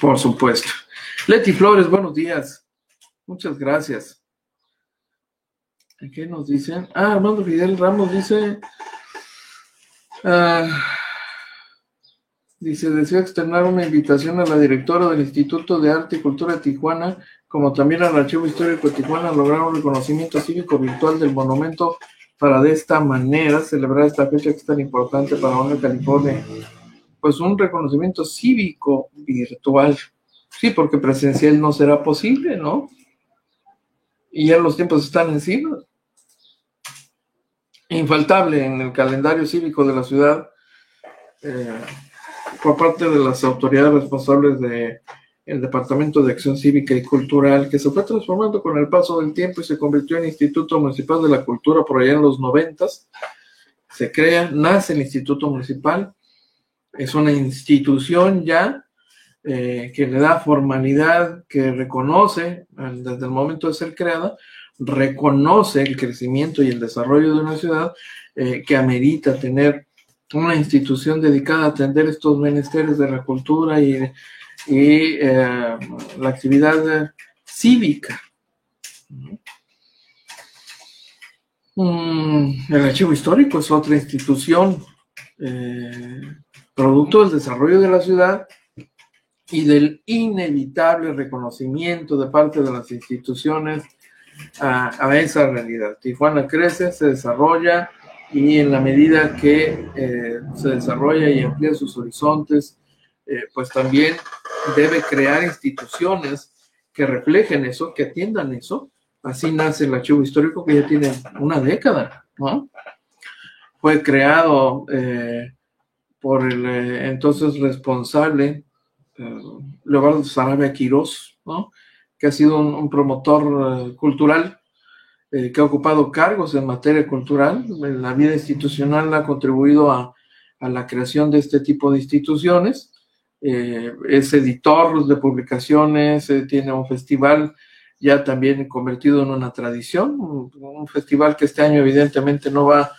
por supuesto. Leti Flores, buenos días. Muchas gracias. ¿Qué nos dicen? Armando Fidel Ramos dice... deseo externar una invitación a la directora del Instituto de Arte y Cultura de Tijuana, como también al Archivo Histórico de Tijuana, a lograr un reconocimiento cívico virtual del monumento para de esta manera celebrar esta fecha que es tan importante para Baja California. Pues un reconocimiento cívico virtual. Sí, porque presencial no será posible, ¿no? Y ya los tiempos están encima. Infaltable en el calendario cívico de la ciudad, por parte de las autoridades responsables del Departamento de Acción Cívica y Cultural, que se fue transformando con el paso del tiempo y se convirtió en Instituto Municipal de la Cultura por allá en los 90s. Se crea, nace el Instituto Municipal, es una institución ya que le da formalidad, que reconoce, desde el momento de ser creada, reconoce el crecimiento y el desarrollo de una ciudad que amerita tener una institución dedicada a atender estos menesteres de la cultura y la actividad cívica. El Archivo Histórico es otra institución producto del desarrollo de la ciudad y del inevitable reconocimiento de parte de las instituciones a esa realidad. Tijuana crece, se desarrolla, y en la medida que se desarrolla y amplía sus horizontes, pues también debe crear instituciones que reflejen eso, que atiendan eso. Así nace el Archivo Histórico, que ya tiene una década, ¿no? Fue creado por el entonces responsable Leobardo Sarabia Quirós, ¿no? Que ha sido un promotor cultural, que ha ocupado cargos en materia cultural. En la vida institucional ha contribuido a la creación de este tipo de instituciones. Es editor de publicaciones, tiene un festival ya también convertido en una tradición, un festival que este año evidentemente no va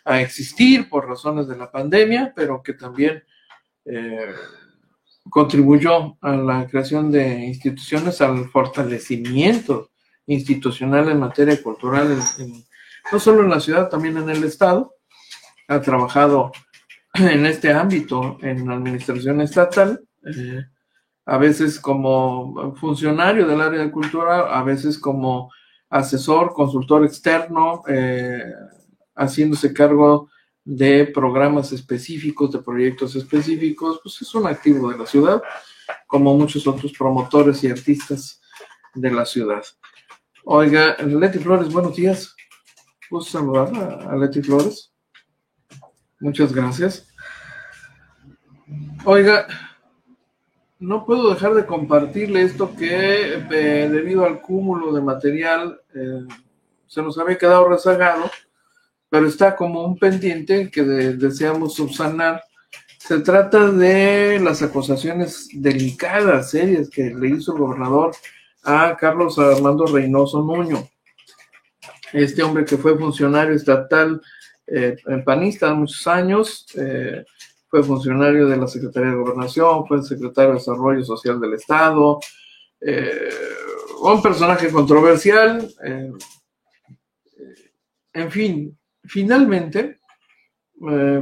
a existir por razones de la pandemia, pero que también contribuyó a la creación de instituciones, al fortalecimiento institucional en materia cultural, no solo en la ciudad, también en el estado. Ha trabajado en este ámbito en la administración estatal, a veces como funcionario del área de cultura, a veces como asesor, consultor externo, haciéndose cargo de programas específicos, de proyectos específicos. Pues es un activo de la ciudad, como muchos otros promotores y artistas de la ciudad. Oiga, Leti Flores, buenos días. ¿Gusto saludar a Leti Flores? Muchas gracias. Oiga, no puedo dejar de compartirle esto que debido al cúmulo de material se nos había quedado rezagado, pero está como un pendiente que deseamos subsanar. Se trata de las acusaciones delicadas, serias, que le hizo el gobernador a Carlos Armando Reynoso Nuño, este hombre que fue funcionario estatal panista muchos años, fue funcionario de la Secretaría de Gobernación, fue secretario de Desarrollo Social del Estado, un personaje controversial, en fin, finalmente,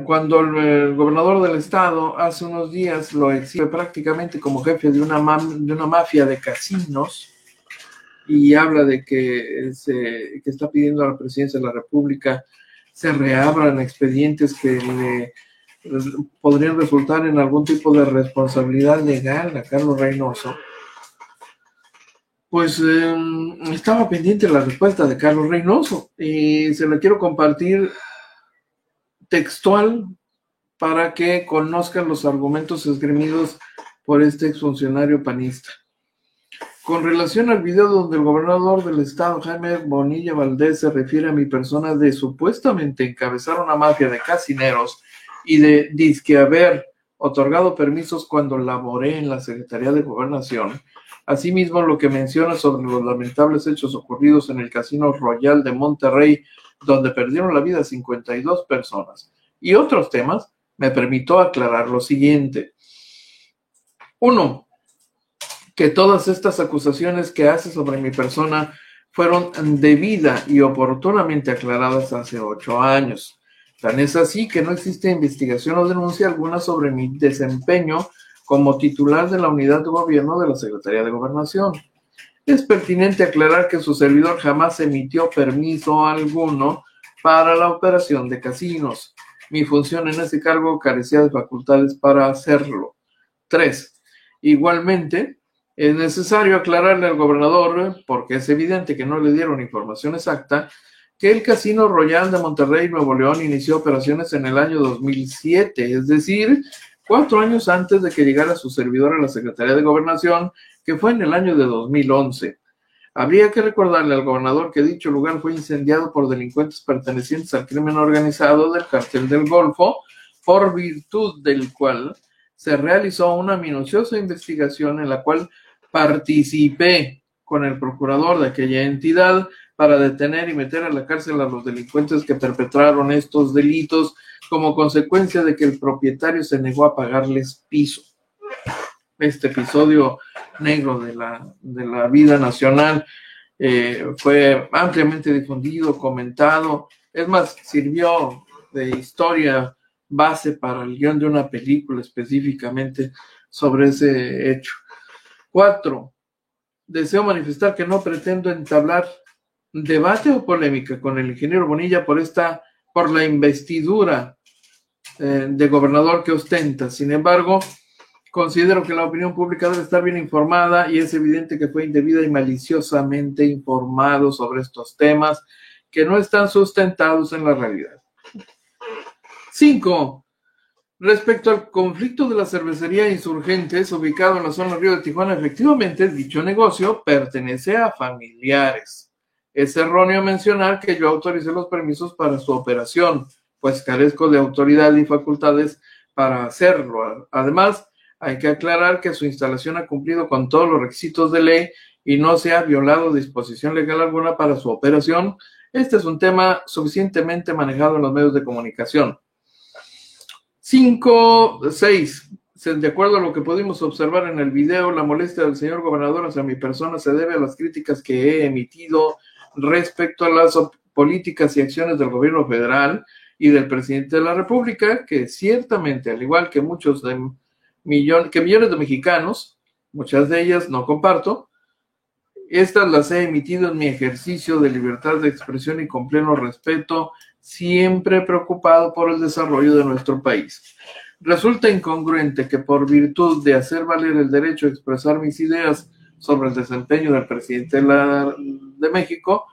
cuando el gobernador del estado hace unos días lo exhibe prácticamente como jefe de una mafia de casinos y habla de que está pidiendo a la presidencia de la República se reabran expedientes que le podrían resultar en algún tipo de responsabilidad legal a Carlos Reynoso, pues estaba pendiente la respuesta de Carlos Reynoso y se la quiero compartir textual para que conozcan los argumentos esgrimidos por este exfuncionario panista. Con relación al video donde el gobernador del estado, Jaime Bonilla Valdés, se refiere a mi persona de supuestamente encabezar una mafia de casineros y de dizque haber otorgado permisos cuando laboré en la Secretaría de Gobernación. Asimismo, lo que menciona sobre los lamentables hechos ocurridos en el Casino Royal de Monterrey, donde perdieron la vida 52 personas, y otros temas, me permitió aclarar lo siguiente. 1. Que todas estas acusaciones que hace sobre mi persona fueron debida y oportunamente aclaradas hace 8 años. Tan es así que no existe investigación o denuncia alguna sobre mi desempeño como titular de la unidad de gobierno de la Secretaría de Gobernación. Es pertinente aclarar que su servidor jamás emitió permiso alguno para la operación de casinos. Mi función en ese cargo carecía de facultades para hacerlo. 3. Igualmente, es necesario aclararle al gobernador, porque es evidente que no le dieron información exacta, que el Casino Royal de Monterrey, Nuevo León, inició operaciones en el año 2007, es decir, 4 años antes de que llegara su servidor a la Secretaría de Gobernación, que fue en el año de 2011. Habría que recordarle al gobernador que dicho lugar fue incendiado por delincuentes pertenecientes al crimen organizado del Cártel del Golfo, por virtud del cual se realizó una minuciosa investigación en la cual participé con el procurador de aquella entidad para detener y meter a la cárcel a los delincuentes que perpetraron estos delitos como consecuencia de que el propietario se negó a pagarles piso. Este episodio negro de la vida nacional fue ampliamente difundido, comentado, es más, sirvió de historia base para el guión de una película específicamente sobre ese hecho. 4. Deseo manifestar que no pretendo entablar debate o polémica con el ingeniero Bonilla por la investidura de gobernador que ostenta. Sin embargo, considero que la opinión pública debe estar bien informada y es evidente que fue indebida y maliciosamente informado sobre estos temas que no están sustentados en la realidad. 5. Respecto al conflicto de la cervecería Insurgentes, ubicado en la zona Río de Tijuana, efectivamente, dicho negocio pertenece a familiares. Es erróneo mencionar que yo autoricé los permisos para su operación, pues carezco de autoridad y facultades para hacerlo. Además, hay que aclarar que su instalación ha cumplido con todos los requisitos de ley y no se ha violado disposición legal alguna para su operación. Este es un tema suficientemente manejado en los medios de comunicación. 6. de acuerdo a lo que pudimos observar en el video, la molestia del señor gobernador hacia mi persona se debe a las críticas que he emitido respecto a las políticas y acciones del gobierno federal y del presidente de la República, que ciertamente, al igual que millones de mexicanos, muchas de ellas no comparto, estas las he emitido en mi ejercicio de libertad de expresión y con pleno respeto, siempre preocupado por el desarrollo de nuestro país. Resulta incongruente que por virtud de hacer valer el derecho a expresar mis ideas sobre el desempeño del presidente de México,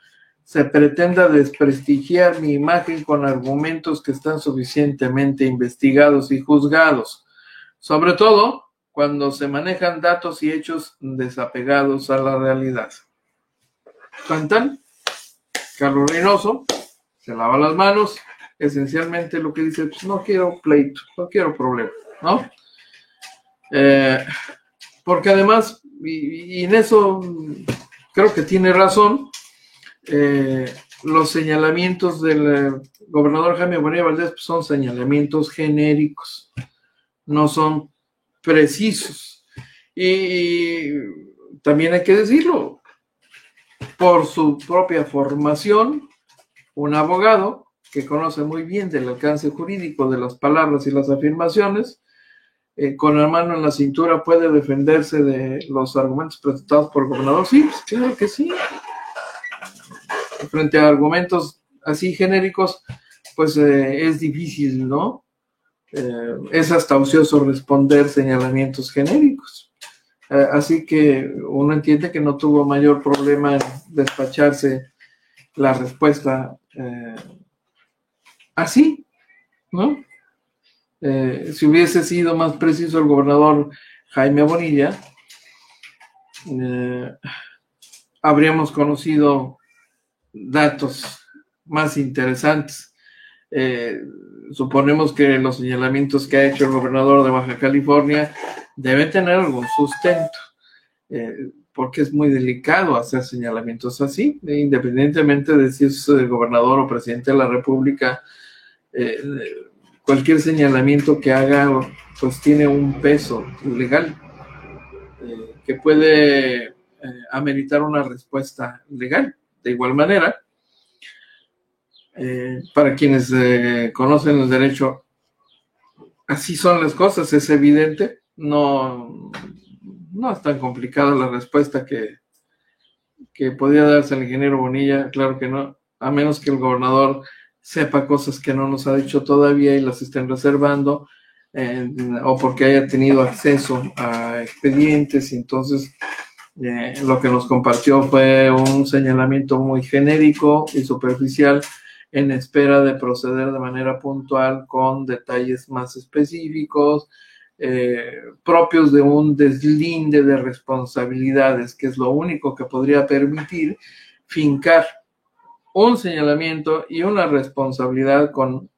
se pretenda desprestigiar mi imagen con argumentos que están suficientemente investigados y juzgados, sobre todo cuando se manejan datos y hechos desapegados a la realidad. Cantan, Carlos Reynoso se lava las manos, esencialmente lo que dice, pues no quiero pleito, no quiero problema, ¿no? Porque además, y en eso creo que tiene razón, los señalamientos del gobernador Jaime Bonilla Valdez pues, son señalamientos genéricos, no son precisos. Y también hay que decirlo, por su propia formación, un abogado que conoce muy bien del alcance jurídico de las palabras y las afirmaciones, con la mano en la cintura puede defenderse de los argumentos presentados por el gobernador. Sí, pues, claro que sí. Frente a argumentos así genéricos, pues es difícil, ¿no? Es hasta ocioso responder señalamientos genéricos. Así que uno entiende que no tuvo mayor problema en despacharse la respuesta así, ¿no? Si hubiese sido más preciso el gobernador Jaime Bonilla, habríamos conocido datos más interesantes. Suponemos que los señalamientos que ha hecho el gobernador de Baja California deben tener algún sustento, porque es muy delicado hacer señalamientos así, independientemente de si es gobernador o presidente de la República. Cualquier señalamiento que haga pues tiene un peso legal que puede ameritar una respuesta legal. De igual manera, para quienes conocen el derecho, así son las cosas, es evidente, no es tan complicada la respuesta que podría darse el ingeniero Bonilla, claro que no, a menos que el gobernador sepa cosas que no nos ha dicho todavía y las estén reservando, o porque haya tenido acceso a expedientes, y entonces lo que nos compartió fue un señalamiento muy genérico y superficial en espera de proceder de manera puntual con detalles más específicos, propios de un deslinde de responsabilidades, que es lo único que podría permitir fincar un señalamiento y una responsabilidad con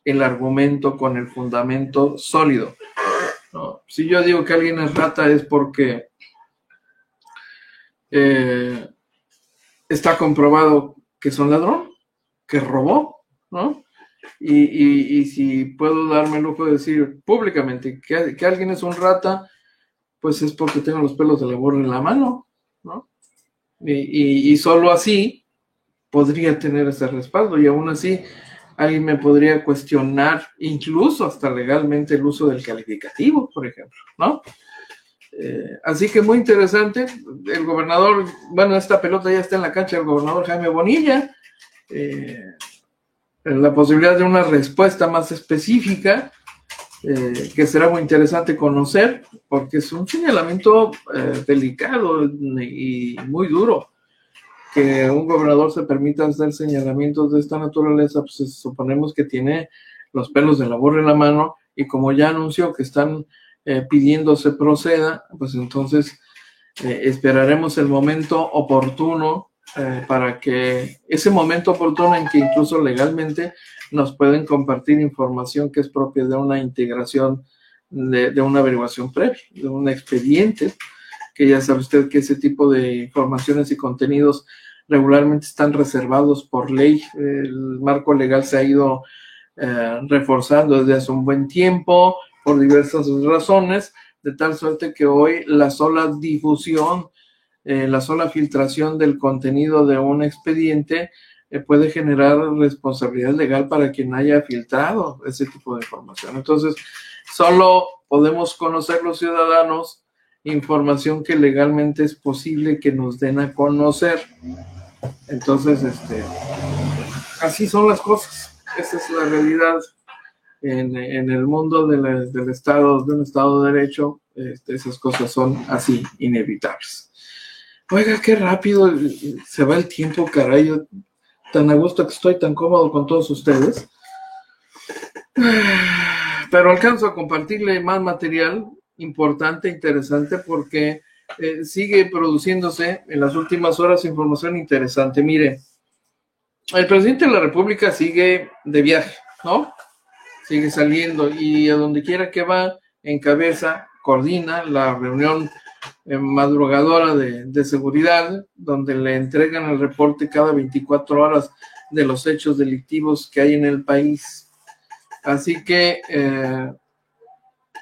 el argumento, con el fundamento sólido, ¿no? Si yo digo que alguien es rata es porque está comprobado que es un ladrón, que robó, ¿no? Y si puedo darme el lujo de decir públicamente que alguien es un rata, pues es porque tengo los pelos de la burra en la mano, ¿no? Y solo así podría tener ese respaldo, y aún así alguien me podría cuestionar incluso hasta legalmente el uso del calificativo, por ejemplo, ¿no? Así que muy interesante. El gobernador, bueno, esta pelota ya está en la cancha del gobernador Jaime Bonilla, la posibilidad de una respuesta más específica, que será muy interesante conocer, porque es un señalamiento delicado y muy duro. Que un gobernador se permita hacer señalamientos de esta naturaleza, pues suponemos que tiene los pelos de la burra en la mano, y como ya anunció que están pidiendo se proceda, pues entonces esperaremos el momento oportuno, para que ese momento oportuno en que incluso legalmente nos pueden compartir información que es propia de una integración, de una averiguación previa, de un expediente, que ya sabe usted que ese tipo de informaciones y contenidos regularmente están reservados por ley. El marco legal se ha ido reforzando desde hace un buen tiempo, por diversas razones, de tal suerte que hoy la sola difusión, la sola filtración del contenido de un expediente puede generar responsabilidad legal para quien haya filtrado ese tipo de información. Entonces, solo podemos conocer los ciudadanos información que legalmente es posible que nos den a conocer. Entonces, así son las cosas. Esa es la realidad en el mundo del Estado, de un Estado de Derecho. Esas cosas son así, inevitables. Oiga, qué rápido se va el tiempo, caray. Yo, tan a gusto que estoy, tan cómodo con todos ustedes. Pero alcanzo a compartirle más material importante, interesante, porque sigue produciéndose en las últimas horas información interesante. Mire, el presidente de la República sigue de viaje, ¿no? Sigue saliendo y a donde quiera que va, encabeza, coordina la reunión madrugadora de seguridad, donde le entregan el reporte cada 24 horas de los hechos delictivos que hay en el país. Así que,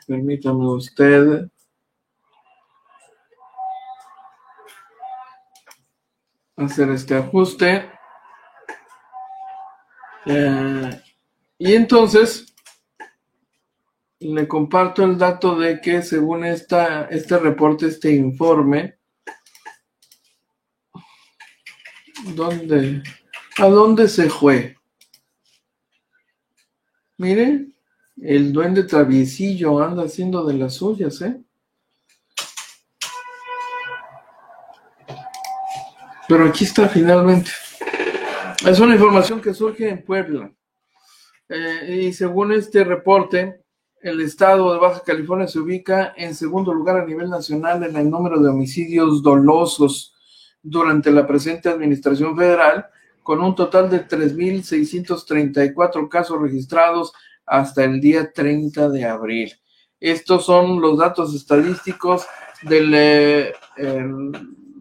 permítame usted. Hacer este ajuste. Y entonces le comparto el dato de que según este reporte, este informe, ¿a dónde se fue? Mire, el duende traviesillo anda haciendo de las suyas, ¿eh? Pero aquí está finalmente. Es una información que surge en Puebla. Y según este reporte, el estado de Baja California se ubica en segundo lugar a nivel nacional en el número de homicidios dolosos durante la presente administración federal, con un total de 3,634 casos registrados hasta el día 30 de abril. Estos son los datos estadísticos del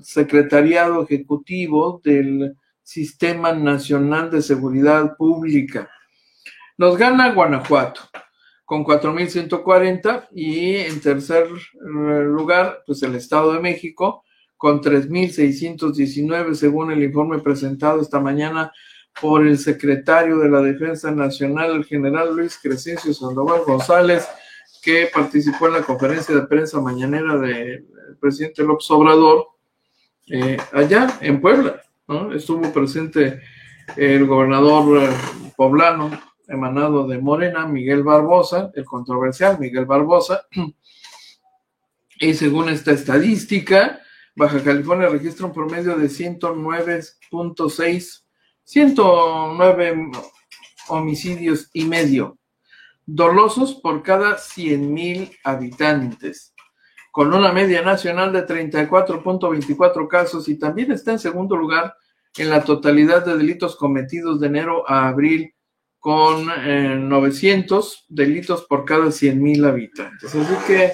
Secretariado Ejecutivo del Sistema Nacional de Seguridad Pública. Nos gana Guanajuato con 4,140 y en tercer lugar, pues el Estado de México con 3,619 según el informe presentado esta mañana por el secretario de la Defensa Nacional, el general Luis Crescencio Sandoval González, que participó en la conferencia de prensa mañanera del presidente López Obrador allá en Puebla, ¿no? Estuvo presente el gobernador poblano emanado de Morena, Miguel Barbosa, el controversial Miguel Barbosa, y según esta estadística, Baja California registra un promedio de 109 homicidios y medio dolosos por cada 100,000 habitantes, con una media nacional de 34,24 casos, y también está en segundo lugar en la totalidad de delitos cometidos de enero a abril, con 900 delitos por cada 100,000 habitantes. Así que,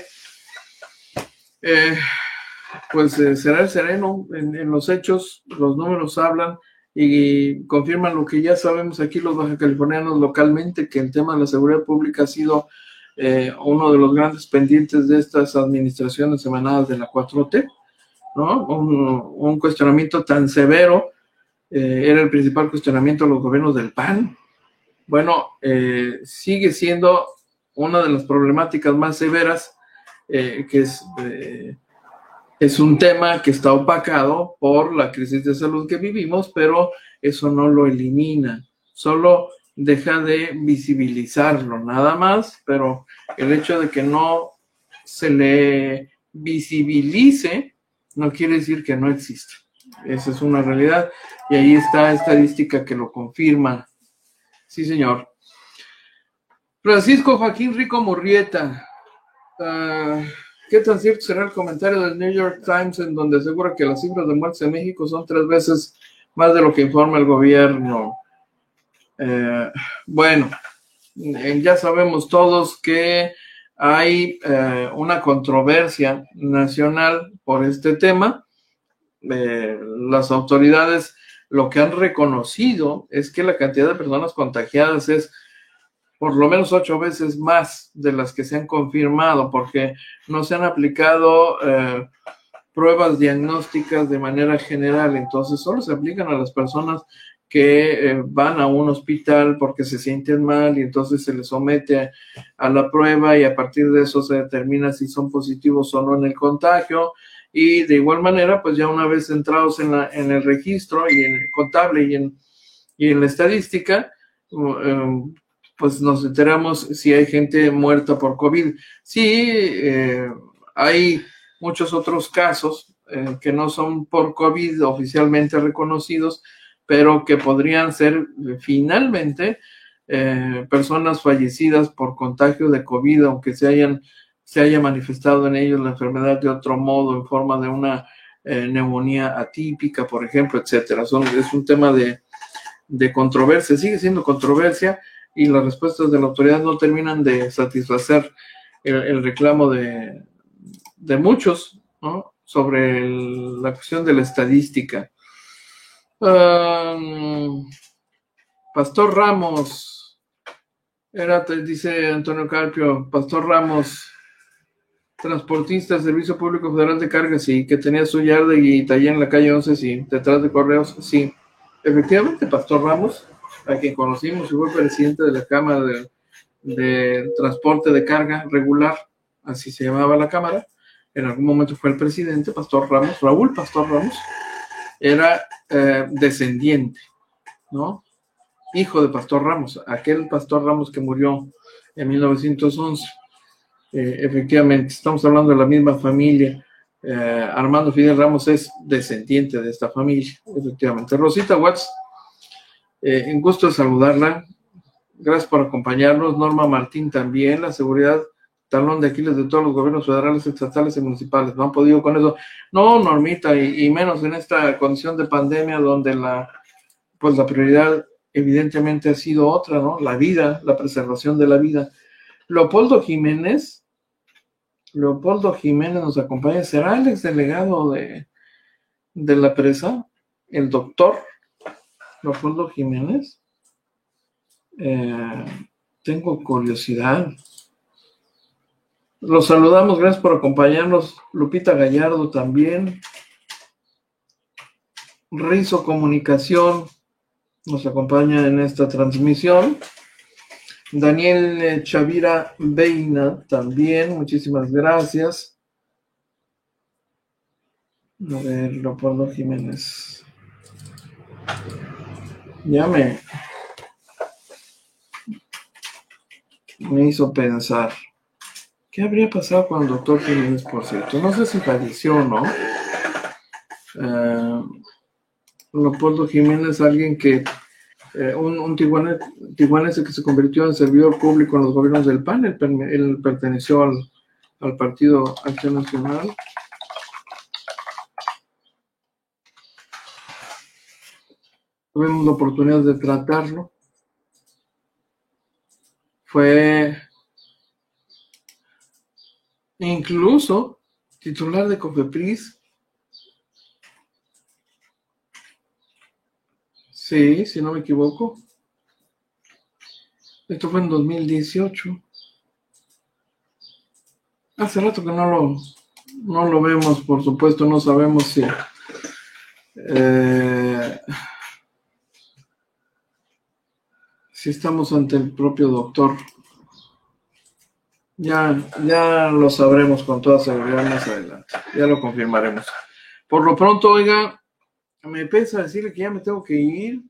pues será el sereno en los hechos. Los números hablan y confirman lo que ya sabemos aquí los bajacalifornianos localmente, que el tema de la seguridad pública ha sido uno de los grandes pendientes de estas administraciones emanadas de la 4T, ¿no? Un cuestionamiento tan severo, era el principal cuestionamiento a los gobiernos del PAN. Bueno, sigue siendo una de las problemáticas más severas, que es un tema que está opacado por la crisis de salud que vivimos, pero eso no lo elimina, solo deja de visibilizarlo, nada más. Pero el hecho de que no se le visibilice no quiere decir que no existe. Esa es una realidad y ahí está estadística que lo confirma. Sí, señor. Francisco Joaquín Rico Murrieta. ¿Qué tan cierto será el comentario del New York Times en donde asegura que las cifras de muertes en México son 3 veces más de lo que informa el gobierno? Bueno, ya sabemos todos que hay una controversia nacional por este tema. Las autoridades lo que han reconocido es que la cantidad de personas contagiadas es por lo menos 8 veces más de las que se han confirmado, porque no se han aplicado pruebas diagnósticas de manera general. Entonces solo se aplican a las personas que van a un hospital porque se sienten mal, y entonces se les somete a la prueba, y a partir de eso se determina si son positivos o no en el contagio. Y de igual manera, pues ya una vez entrados en el registro y en el contable y en la estadística, pues nos enteramos si hay gente muerta por COVID. Sí, hay muchos otros casos que no son por COVID oficialmente reconocidos, pero que podrían ser finalmente personas fallecidas por contagio de COVID, aunque se haya manifestado en ellos la enfermedad de otro modo, en forma de una neumonía atípica, por ejemplo, etcétera. Es un tema de controversia, sigue siendo controversia, y las respuestas de la autoridad no terminan de satisfacer el reclamo de muchos, ¿no?, sobre la cuestión de la estadística. Pastor Ramos, dice Antonio Carpio, Pastor Ramos, transportista, Servicio Público Federal de Carga, sí, que tenía su yarda y taller en la calle 11, sí, detrás de Correos, sí. Efectivamente, Pastor Ramos, a quien conocimos, fue presidente de la Cámara de Transporte de Carga Regular, así se llamaba la Cámara. En algún momento fue el presidente, Pastor Ramos, Raúl Pastor Ramos, era descendiente, ¿no? Hijo de Pastor Ramos, aquel Pastor Ramos que murió en 1911. Efectivamente, estamos hablando de la misma familia. Armando Fidel Ramos es descendiente de esta familia, efectivamente. Rosita Watts, un gusto de saludarla. Gracias por acompañarnos. Norma Martín también, la seguridad, talón de Aquiles de todos los gobiernos federales, estatales y municipales. No han podido con eso. No, Normita, y menos en esta condición de pandemia donde la prioridad evidentemente ha sido otra, ¿no? La vida, la preservación de la vida. Leopoldo Jiménez nos acompaña. ¿Será el exdelegado de la presa? El doctor Leopoldo Jiménez. Tengo curiosidad. Los saludamos, gracias por acompañarnos. Lupita Gallardo también. Rizo Comunicación nos acompaña en esta transmisión. Daniel Chavira Beina también, muchísimas gracias. A ver, Leopoldo Jiménez. Ya me hizo pensar. ¿Qué habría pasado con el doctor Jiménez, por cierto? No sé si falleció o no. Leopoldo Jiménez, alguien que un tijuanense que se convirtió en servidor público en los gobiernos del PAN. Él perteneció al Partido Acción Nacional. Tuvimos la oportunidad de tratarlo. Fue incluso titular de COFEPRIS. Sí, si no me equivoco. Esto fue en 2018. Hace rato que no lo vemos, por supuesto, no sabemos si estamos ante el propio doctor. Ya lo sabremos con toda seguridad más adelante. Ya lo confirmaremos. Por lo pronto, oiga, me pesa decirle que ya me tengo que ir,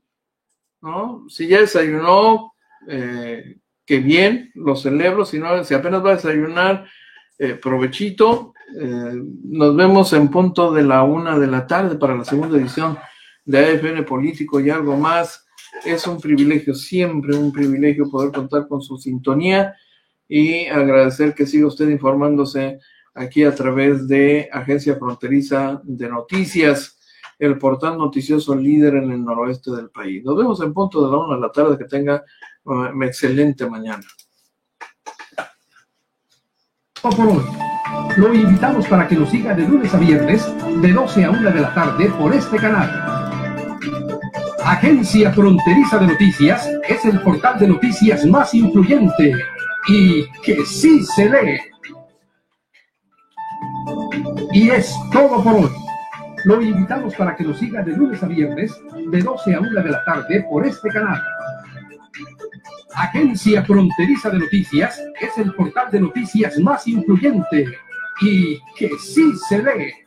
¿no? Si ya desayunó, que bien, lo celebro. Si no, si apenas va a desayunar, provechito. Nos vemos en punto de la 1 de la tarde para la segunda edición de AFN Político y Algo Más. Es un privilegio, siempre un privilegio poder contar con su sintonía y agradecer que siga usted informándose aquí a través de Agencia Fronteriza de Noticias, el portal noticioso líder en el noroeste del país. Nos vemos en punto de la 1 de la tarde. Que tenga una excelente mañana. Por hoy, lo invitamos para que nos siga de lunes a viernes de 12 a 1 de la tarde por este canal. Agencia Fronteriza de Noticias es el portal de noticias más influyente y que sí se lee. Y es todo por hoy. Lo invitamos para que nos siga de lunes a viernes, de 12 a 1 de la tarde por este canal. Agencia Fronteriza de Noticias es el portal de noticias más influyente y que sí se lee.